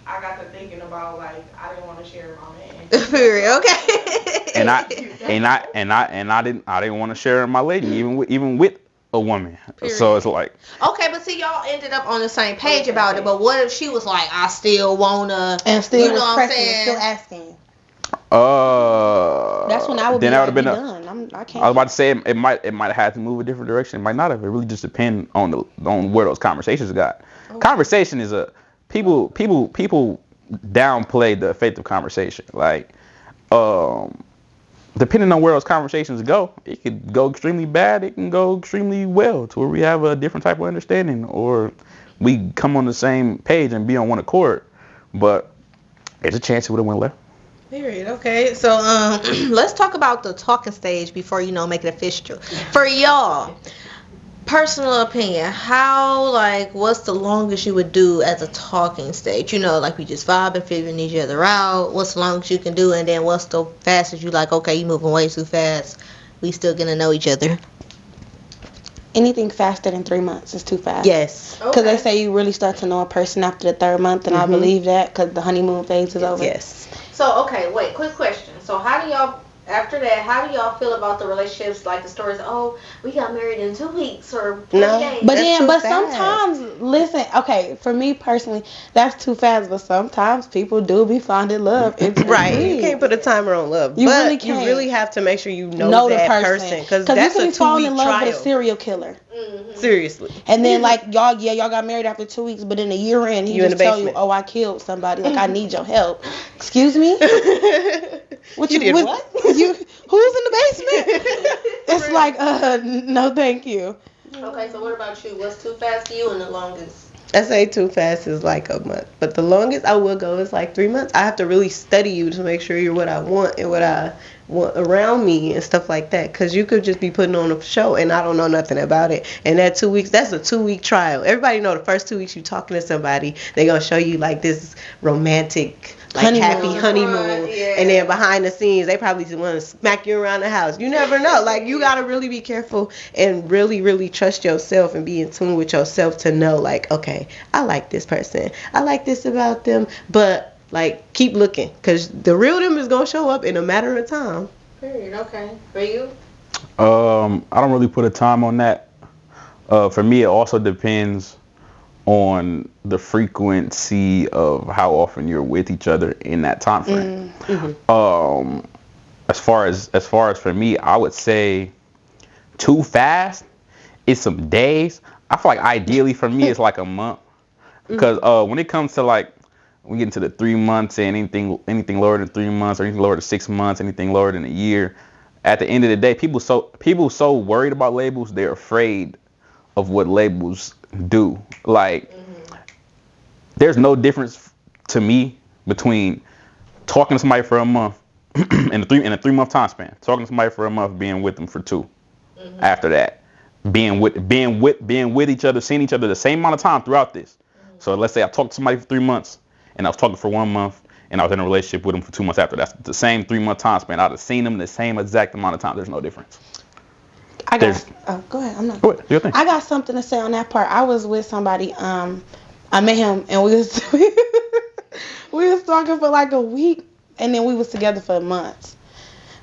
I got to thinking about like I didn't want to share my man. Period. Okay. And I didn't want to share my lady even with a woman. Period. So it's like, okay, but see, y'all ended up on the same page about it. But what if she was like, I still wanna, And still you know what I'm pressing, saying? still asking. That's when I would then be I like, would have been done. I can't. I was about to say it might have had to move a different direction. It might not have. It really just depends on where those conversations got. Okay. Conversation is people downplay the effect of conversation. Like, depending on where those conversations go, it could go extremely bad. It can go extremely well to where we have a different type of understanding, or we come on the same page and be on one accord. But there's a chance it would have went left. Period. Okay. So let's talk about the talking stage before make it official. For y'all, personal opinion, what's the longest you would do as a talking stage? Like we just vibing, figuring each other out. What's the longest you can do, and then what's the fastest you like? Okay, you moving way too fast. We still gonna know each other. Anything faster than 3 months is too fast. Yes. Because they say you really start to know a person after the 3rd month, and I believe that because the honeymoon phase is over. Yes. So, okay, wait, quick question. So, how do y'all feel about the relationships, like the stories, oh, we got married in 2 weeks or 40 days? But sometimes, listen, okay, for me personally, that's too fast, but sometimes people do be finding love. It's Right. You can't put a timer on love. You but really can't. You really have to make sure you know that person. Because that's you can a be falling 2-week in love trial. with a serial killer. Mm-hmm. Seriously. And then y'all got married after 2 weeks, but in a year in, he You in just the tell you, basement. oh, I killed somebody. Like, I need your help. Excuse me? What you did what? Who's in the basement? It's like, no, thank you. Okay, so what about you? What's too fast for you and the longest? I say too fast is like a month. But the longest I will go is like 3 months. I have to really study you to make sure you're what I want and what I want around me and stuff like that. Because you could just be putting on a show and I don't know nothing about it. And that 2 weeks, that's a 2-week trial. Everybody know the first 2 weeks you talking to somebody, they going to show you like this romantic, like happy honeymoon. Yeah. And then behind the scenes, they probably just want to smack you around the house. You never know. Like, you got to really be careful and really, really trust yourself and be in tune with yourself to know, like, okay, I like this person. I like this about them. But, like, keep looking. Because the real them is going to show up in a matter of time. Period. Okay. For you? I don't really put a time on that. For me, it also depends on the frequency of how often you're with each other in that time frame. Mm-hmm. As far as for me, I would say too fast is some days. I feel like ideally for me it's like a month, because when it comes to like we get into the 3 months and anything lower than 3 months or anything lower than 6 months, anything lower than a year, at the end of the day, people so worried about labels, they're afraid of what labels do. Like, there's no difference to me between talking to somebody for a month in a 3 month time span, talking to somebody for a month, being with them for 2. After that, being with each other, seeing each other the same amount of time throughout this. So let's say I talked to somebody for 3 months and I was talking for 1 month and I was in a relationship with them for 2 months after. That's the same 3 month time span. I'd have seen them the same exact amount of time. There's no difference. Go ahead. I'm not. Go ahead. Do your thing. I got something to say on that part. I was with somebody. I met him and we was we was talking for like a week, and then we was together for months.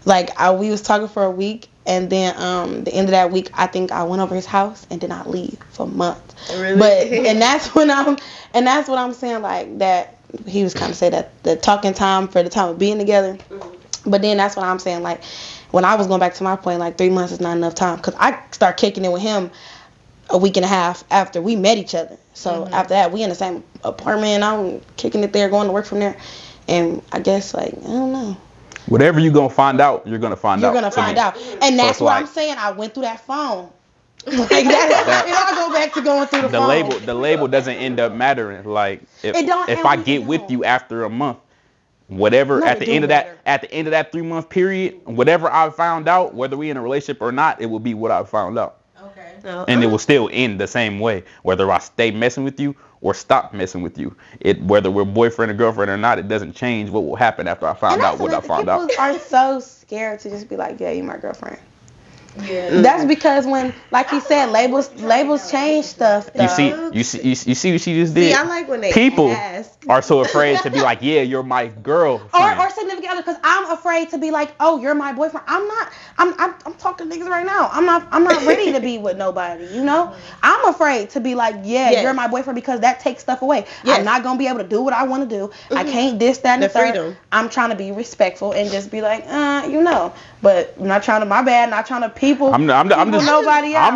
Like we was talking for a week, and then the end of that week, I think I went over his house and did not leave for months. Really? But and that's what I'm saying, like that he was kind of say that the talking time for the time of being together. But then that's what I'm saying, like when I was going back to my point, like 3 months is not enough time, because I start kicking it with him a week and a half after we met each other. So after that, we in the same apartment. I'm kicking it there, going to work from there. And I guess, like, I don't know. Whatever you're going to find out, you're going to find out. You're going to find out. And that's what I'm saying. I went through that phone. Like that, it all go back to going through the phone. The label doesn't end up mattering. Like if I get with you after a month, whatever at the end of that 3 month period, whatever I found out, whether we in a relationship or not, it will be what I found out. No. And it will still end the same way, whether I stay messing with you or stop messing with you. Whether we're boyfriend or girlfriend or not, it doesn't change what will happen after I found out what I found out. People are so scared to just be like, yeah, you my girlfriend. Yeah. That's because when, like he said, labels change stuff. You see what she just did? See, I like when they people ask. are so afraid to be like, yeah, you're my girlfriend. Or significant other, because I'm afraid to be like, oh, you're my boyfriend. I'm talking to niggas right now. I'm not ready to be with nobody, you know? I'm afraid to be like, yeah, you're my boyfriend, because that takes stuff away. Yes. I'm not gonna be able to do what I want to do. Mm-hmm. I can't this, that, and the third. Freedom. I'm trying to be respectful and just be like, you know. But I'm not trying to, my bad, not trying to people. I'm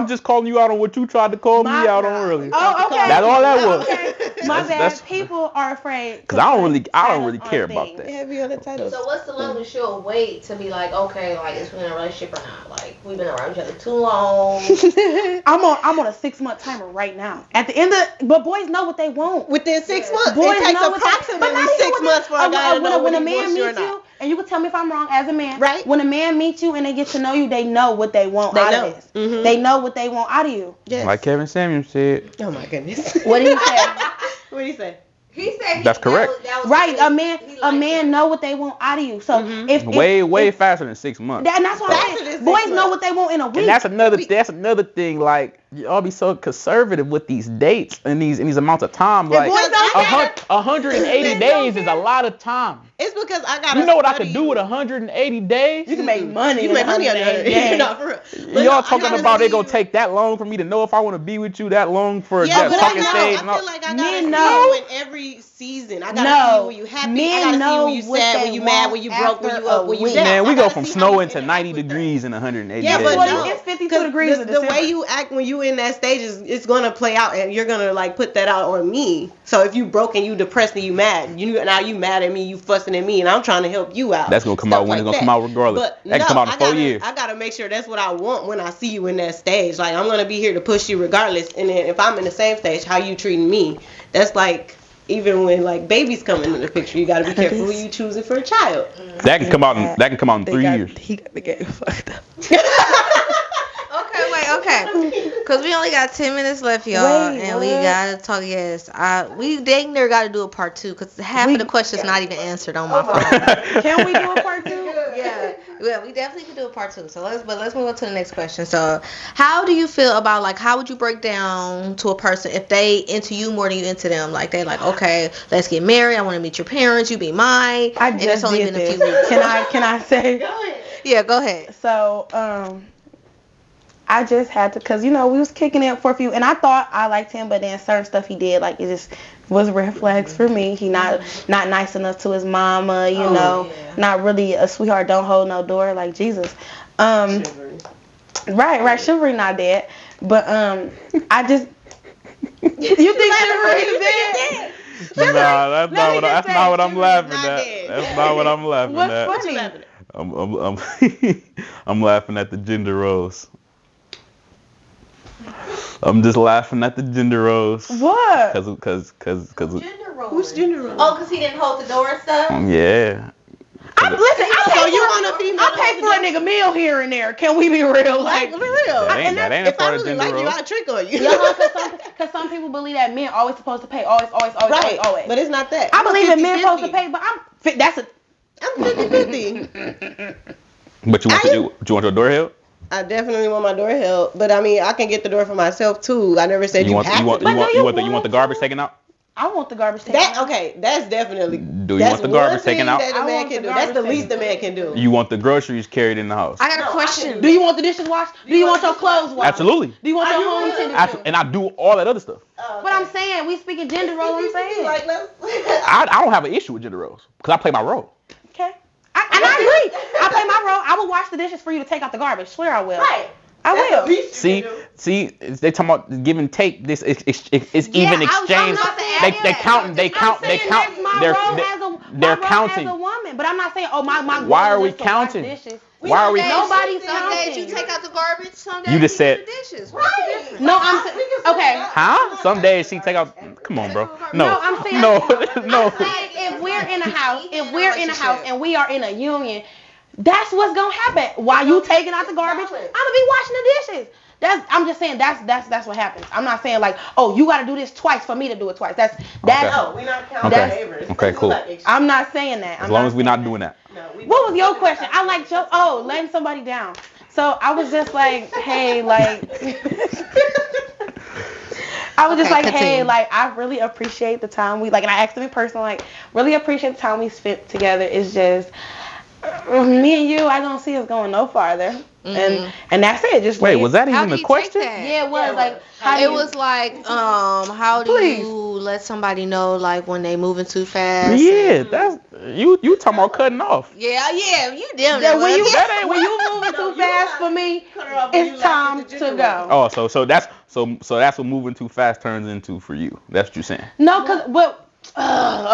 just calling you out on what you tried to call me out on earlier. Oh, okay. That's all that was. Okay. My bad. People are afraid. Because I don't really care about that. Heavy on the title. So what's the longest you'll wait to be like, okay, like is we in a relationship or not? Like we've been around each other too long. I'm on a 6-month timer right now. At the end of, but boys know what they want. Within 6 months. Boys it takes know approximately 6 months for a guy to know when what a man wants you or meets not. you, and you can tell me if I'm wrong as a man. Right. When a man meets you and they get to know you, they know what they want out of this. Mm-hmm. They know what they want out of you. Yes. Like Kevin Samuels said. Oh my goodness. What did he say? What did he say? He said that's correct. That was right, a man know what they want out of you. So if way faster than 6 months. And that's what I'm saying. Boys know what they want in a week. And that's another thing. Like y'all be so conservative with these dates and these amounts of time. Like 180 days is a lot of time. It's because I got. You know what I could do with 180 days? You can make money. You make money on 180 days. No, for real. Y'all talking about it gonna take that long for me to know if I want to be with you that long for that fucking stage? I feel like I gotta see you in every season. I gotta see you when you happy. I gotta see you when you sad, when you mad, when you broke, when you up, when you down. Man, we go from snowing to 90 degrees in 180 days. Yeah, but it's 52 degrees. The way you act when you in that stage it's gonna play out, and you're gonna like put that out on me. So if you broke and you depressed and you mad, now you mad at me, you fussing at me, and I'm trying to help you out. That's gonna come out when it's gonna come out regardless. But that can come out in 4 years. I gotta make sure that's what I want when I see you in that stage. Like I'm gonna be here to push you regardless. And then if I'm in the same stage, how you treating me? That's like even when like babies come into the picture, you gotta be careful who you choosing for a child. That can come out in 3 years. He got the game fucked up. Okay. Because we only got 10 minutes left, y'all. We gotta talk. Yes. We dang near gotta do a part 2 because half of the questions not even answered on my phone. Can we do a part 2? Yeah, we definitely can do a part 2. So let's move on to the next question. So, how do you feel about like how would you break down to a person if they into you more than you into them? Like they like, okay, let's get married. I want to meet your parents. You be mine. And it's only been a few weeks. Can I say? Go ahead. Yeah, go ahead. So I just had to, cause we was kicking it for a few, and I thought I liked him, but then certain stuff he did, like it just was red flags for me. He not nice enough to his mama, not really a sweetheart, don't hold no door, like Jesus. Right, chivalry not dead, but I just. You think chivalry is dead? Nah, that's not what I'm laughing at. That's not what I'm laughing at. What's funny? I'm laughing at the gender roles. I'm just laughing at the gender roles. What? Cause gender roles. Who's gender roles? Oh, cause he didn't hold the door and stuff. Yeah. I pay for a nigga meal here and there. Can we be real? Like for real. That ain't a part of gender roles. I'll trick on you. Because some people believe that men always supposed to pay. Always. Right. But it's not that. I believe that men supposed to pay, but I'm 50-50. But you want your door held? I definitely want my door held, but I mean I can get the door for myself too. I never said you have to. You want the garbage taken out? I want the garbage taken out. Okay, that's definitely. Do you want the garbage taken out? That a man can do. That's the least a man can do. You want the groceries carried in the house? I got a question. Do you want the dishes washed? Do you want your clothes washed? Absolutely. Do you want your home tended to? And I do all that other stuff. But I'm saying, we speaking gender role, I'm saying. I don't have an issue with gender roles because I play my role. Okay. And I agree. I play my role. I will wash the dishes for you to take out the garbage. Swear I will. Right. I will. See, they talking about give and take. This is even exchange. They count. They're counting. As a woman, but I'm not saying my Why are we is to wash counting? dishes. Why are we? Nobody's Some days counting. you take out the garbage. Some days You just said. do the dishes. What's the difference? No, okay. Huh? Some days she take out. Come on, bro. No, I'm saying. No. Like, if we're in a house and we are in a union, that's what's gonna happen. While you taking out the garbage, I'm gonna be washing the dishes. I'm just saying that's what happens. I'm not saying like, oh, you gotta do this twice for me to do it twice. That's No, we're not counting neighbors. Okay, cool. I'm not saying that. As long as we're not doing that. What was your question? I like just letting somebody down. So I was just like, hey, like I was just like, hey, like I really appreciate the time we and I asked him in person, like, really appreciate the time we spent together. It's just me and you, I don't see us going no farther. And that's it. Just wait, was that even a question? Yeah, it was like how do you let somebody know like when they moving too fast? Yeah, that's you talking about cutting off. Yeah, you damn when you moving too fast for me, it's time to go. Oh, so that's what moving too fast turns into for you. That's what you're saying. No,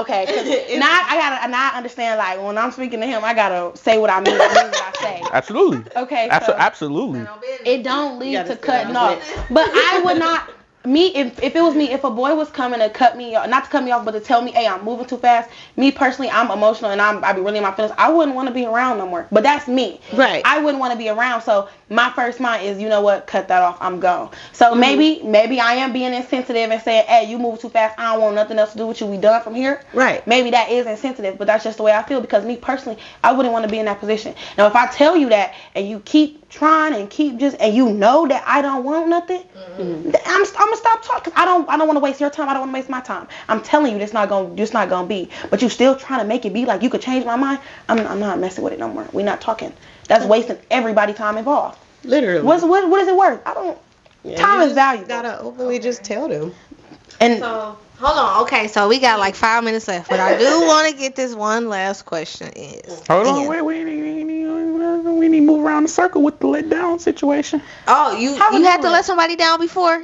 okay. 'Cause now I understand. Like when I'm speaking to him, I gotta say what I mean. What I say. Absolutely. Okay. Absolutely. It don't lead to cutting off. But I would not. If it was me, if a boy was coming to cut me off, not to cut me off, but to tell me, hey, I'm moving too fast. Me personally, I'm emotional and I be really in my feelings. I wouldn't want to be around no more. But that's me. Right. I wouldn't want to be around. So my first mind is, you know what? Cut that off. I'm gone. So maybe I am being insensitive and saying, hey, you move too fast. I don't want nothing else to do with you. We done from here. Right. Maybe that is insensitive, but that's just the way I feel because me personally, I wouldn't want to be in that position. Now, if I tell you that and you keep trying and and you know that I don't want nothing, I'm gonna stop talking. I don't want to waste your time. I don't want to waste my time. I'm telling you, it's not gonna be. But you still trying to make it be like you could change my mind. I'm not messing with it no more. We're not talking. That's wasting everybody's time involved. Literally. What is it worth? Time is valuable. Gotta openly just tell them. And so hold on. Okay, so we got like 5 minutes left, but I do want to get this one last question. Hold on, wait. We need to move around the circle with the let down situation. Oh, you had to let somebody down before?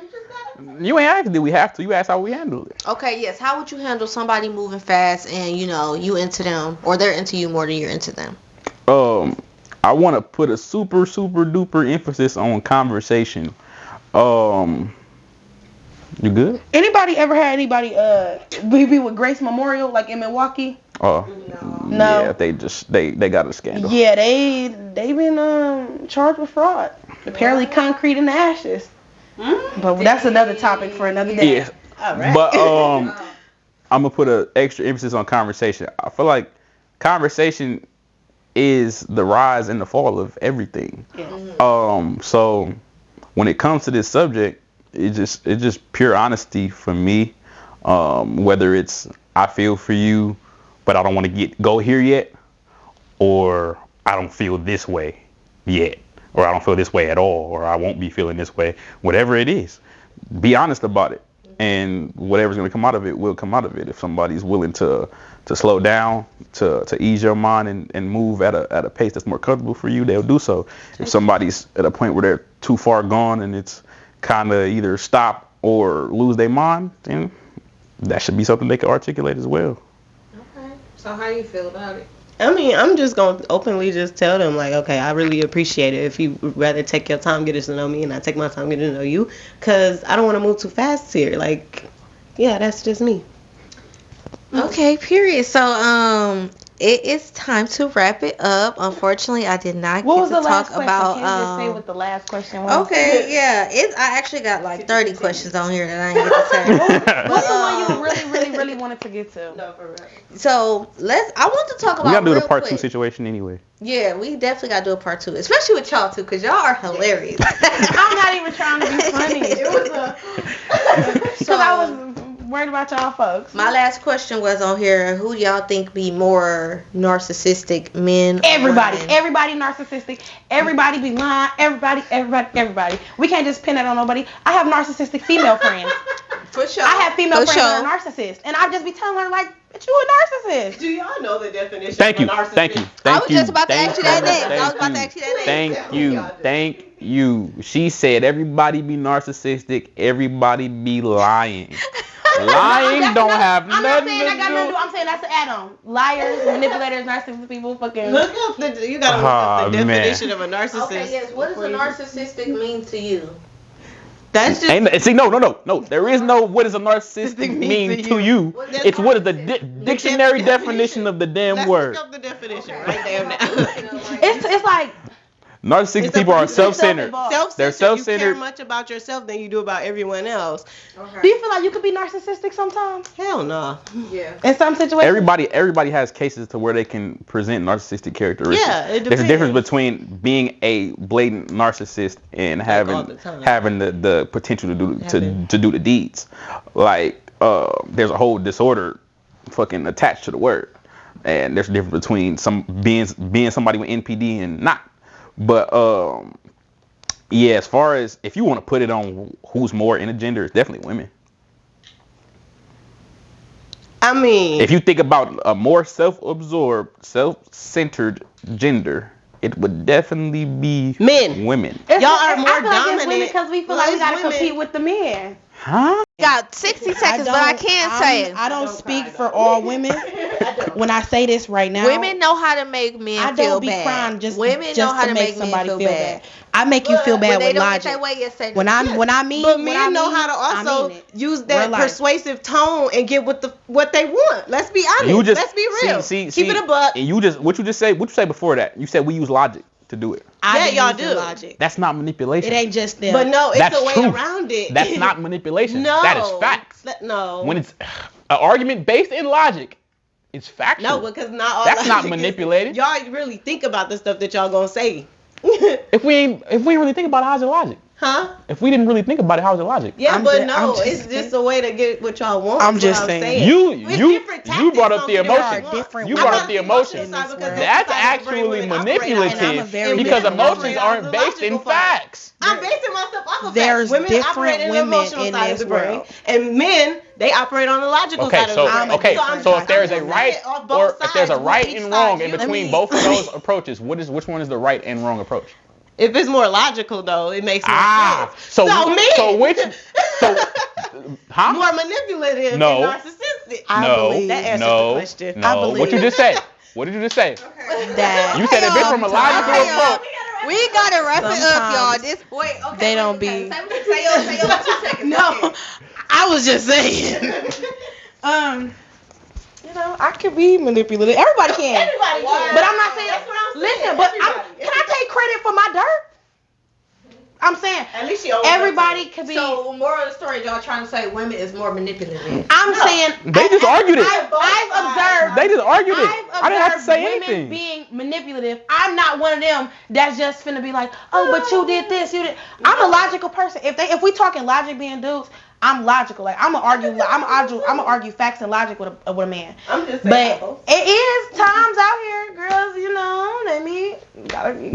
You ain't asked, did we have to? You asked how we handle it. Okay, yes. How would you handle somebody moving fast and you into them, or they're into you more than you're into them? I want to put a super duper emphasis on conversation. You good? Anybody ever had anybody be with Grace Memorial like in Milwaukee? Oh no. Yeah, they got a scandal. Yeah, they been charged with fraud. Apparently concrete in the ashes. But that's another topic for another day. Yeah. All right. But I'm gonna put an extra emphasis on conversation. I feel like conversation is the rise and the fall of everything. Yeah. So when it comes to this subject, it's just pure honesty for me. Whether it's I feel for you, but I don't want to go here yet, or I don't feel this way yet, or I don't feel this way at all, or I won't be feeling this way. Whatever it is, be honest about it, and whatever's gonna come out of it will come out of it. If somebody's willing to slow down, to ease your mind and move at a pace that's more comfortable for you, they'll do so. If somebody's at a point where they're too far gone and it's kind of either stop or lose their mind, then that should be something they can articulate as well. Okay. So how do you feel about it? I mean, I'm just going to openly just tell them, like, okay, I really appreciate it if you would rather take your time getting to know me and I take my time getting to know you, because I don't want to move too fast here. Like, yeah, that's just me. Okay, period. So, it is time to wrap it up. Unfortunately, I did not get to talk about. Can you just say what the last question was? Okay, yeah. I actually got like 30 questions on here that I didn't get to say. What's the one you really wanted to get to? No, for real. So I want to talk about. We gotta do the part quick. 2 situation anyway. Yeah, we definitely gotta do a part 2, especially with y'all too, cause y'all are hilarious. I'm not even trying to be funny. It was because I was worried about y'all folks. My last question was on here. Who do y'all think be more narcissistic, men? Everybody narcissistic. Everybody be lying. Everybody. We can't just pin it on nobody. I have narcissistic female friends. For sure. I have female friends that are narcissists, and I just be telling her like, "Bitch, you a narcissist." Do y'all know the definition Thank of you. a narcissist? Thank you. I was just about to ask you that next. Thank you. She said everybody be narcissistic, everybody be lying. Lying don't have I'm not nothing saying that got nothing to do. to I'm saying that's an add-on. Liars, manipulators, narcissistic people, fucking. Look up you gotta look up the definition of a narcissist. Okay, yes. What does a narcissistic mean to you? That's just No. There is no what does a narcissistic mean to you. It's what is the dictionary definition of the damn let's word. look up the definition right there now. It's like Narcissistic people are self-centered. They're self-centered. You care much about yourself than you do about everyone else. do you feel like you could be narcissistic sometimes? Hell no. Yeah. In some situations? Everybody has cases to where they can present narcissistic characteristics. Yeah, it There's a depends. difference between being a blatant narcissist and all the time. having the potential to do the deeds. Like there's a whole disorder fucking attached to the word, and there's a difference between being somebody with NPD and not. But yeah, as far as if you want to put it on who's more in a gender, it's definitely women. I mean, If you think about a more self-absorbed, self-centered gender, it would definitely be Men. women. Y'all are I more feel like it's dominant. women because we feel like we It's gotta women. compete with the men. Huh? Got 60 seconds, but I can say it. I don't speak for all women when I say this right now. Women know how to make men I feel don't be bad. crying just Women to know how to make men somebody feel feel bad. bad. I make you feel When bad they with don't logic. get their way, yes, they do. When I mean, But what men I know mean, how to I also mean it. use that Real life. persuasive tone and get what they want. Let's be honest. You just Let's be real. See, Keep it a buck. And what you say before that? You said we use logic to do it. Yeah, be y'all using do. Logic. That's not manipulation. It ain't just them. But no, it's That's a way truth. around it. That's not manipulation. No. That is facts. No. When it's an argument based in logic, it's factual. No, because not all That's not logic is- manipulating. Y'all really think about the stuff that y'all gonna say. If we ain't really think about it, how's it logic? Huh? If we didn't really think about it, how's it logic? Yeah, I'm but ju- no, I'm just it's just a way to get what y'all want. I'm is just what saying. You different you brought up the tactics on emotion. what different You ways. brought I'm up the not emotion. emotional side because That's that's the side of the brain actually women operate on. And I'm a manipulative very because different emotions woman. aren't based in facts. I'm basing myself off of There's facts. Women different operate in the women emotional in side of this the brain, world. and men they operate on the logical Okay, side of so the brain. okay, I'm so just- if there's I'm a just right saying off or both if there's a sides, right what each and wrong side in you between need. both of those approaches, which one is the right and wrong approach? If it's more logical though, it makes more sense. So huh? More manipulative No. and narcissistic. I No, believe that answers no, the question. I no. believe- What you just say? What did you just say? that You said if it's from a logical Okay, y'all. approach. We gotta wrap it up, y'all. Sometimes This wait, okay. they don't okay. be- Say your 2 seconds. No, I was just saying. You know, I can be manipulative. Everybody can. Everybody can. But I'm not saying. That's what I'm saying. Listen, but Everybody. can I take credit for my dirt? I'm saying At least she owns everybody up could be. So, moral of the story, y'all trying to say women is more manipulative. I'm saying They just argued it. I've observed. They just argued it. I've I didn't have to observed say women anything. being manipulative. I'm not one of them that's just finna be like, oh, but you did this, you did. I'm a logical person. If we talking logic being dudes, I'm logical. Like I'm gonna argue facts and logic with a man. I'm just saying. But it is times out here, girls. You know,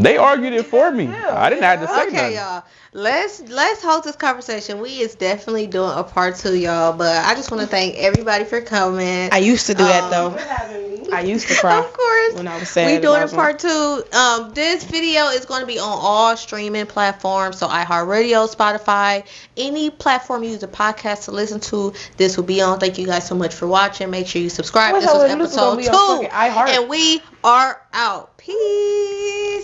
They argued it for me. I didn't have to say Okay, nothing. y'all. Let's hold this conversation. We is definitely doing a part 2, y'all. But I just want to thank everybody for coming. I used to do that though. For having me. I used to cry Of course. when I was sad. We doing a about part 2. This video is going to be on all streaming platforms, so iHeartRadio, Spotify, any platform you use a podcast to listen to. This will be on. Thank you guys so much for watching. Make sure you subscribe. This was episode 2, I and we are out. Peace.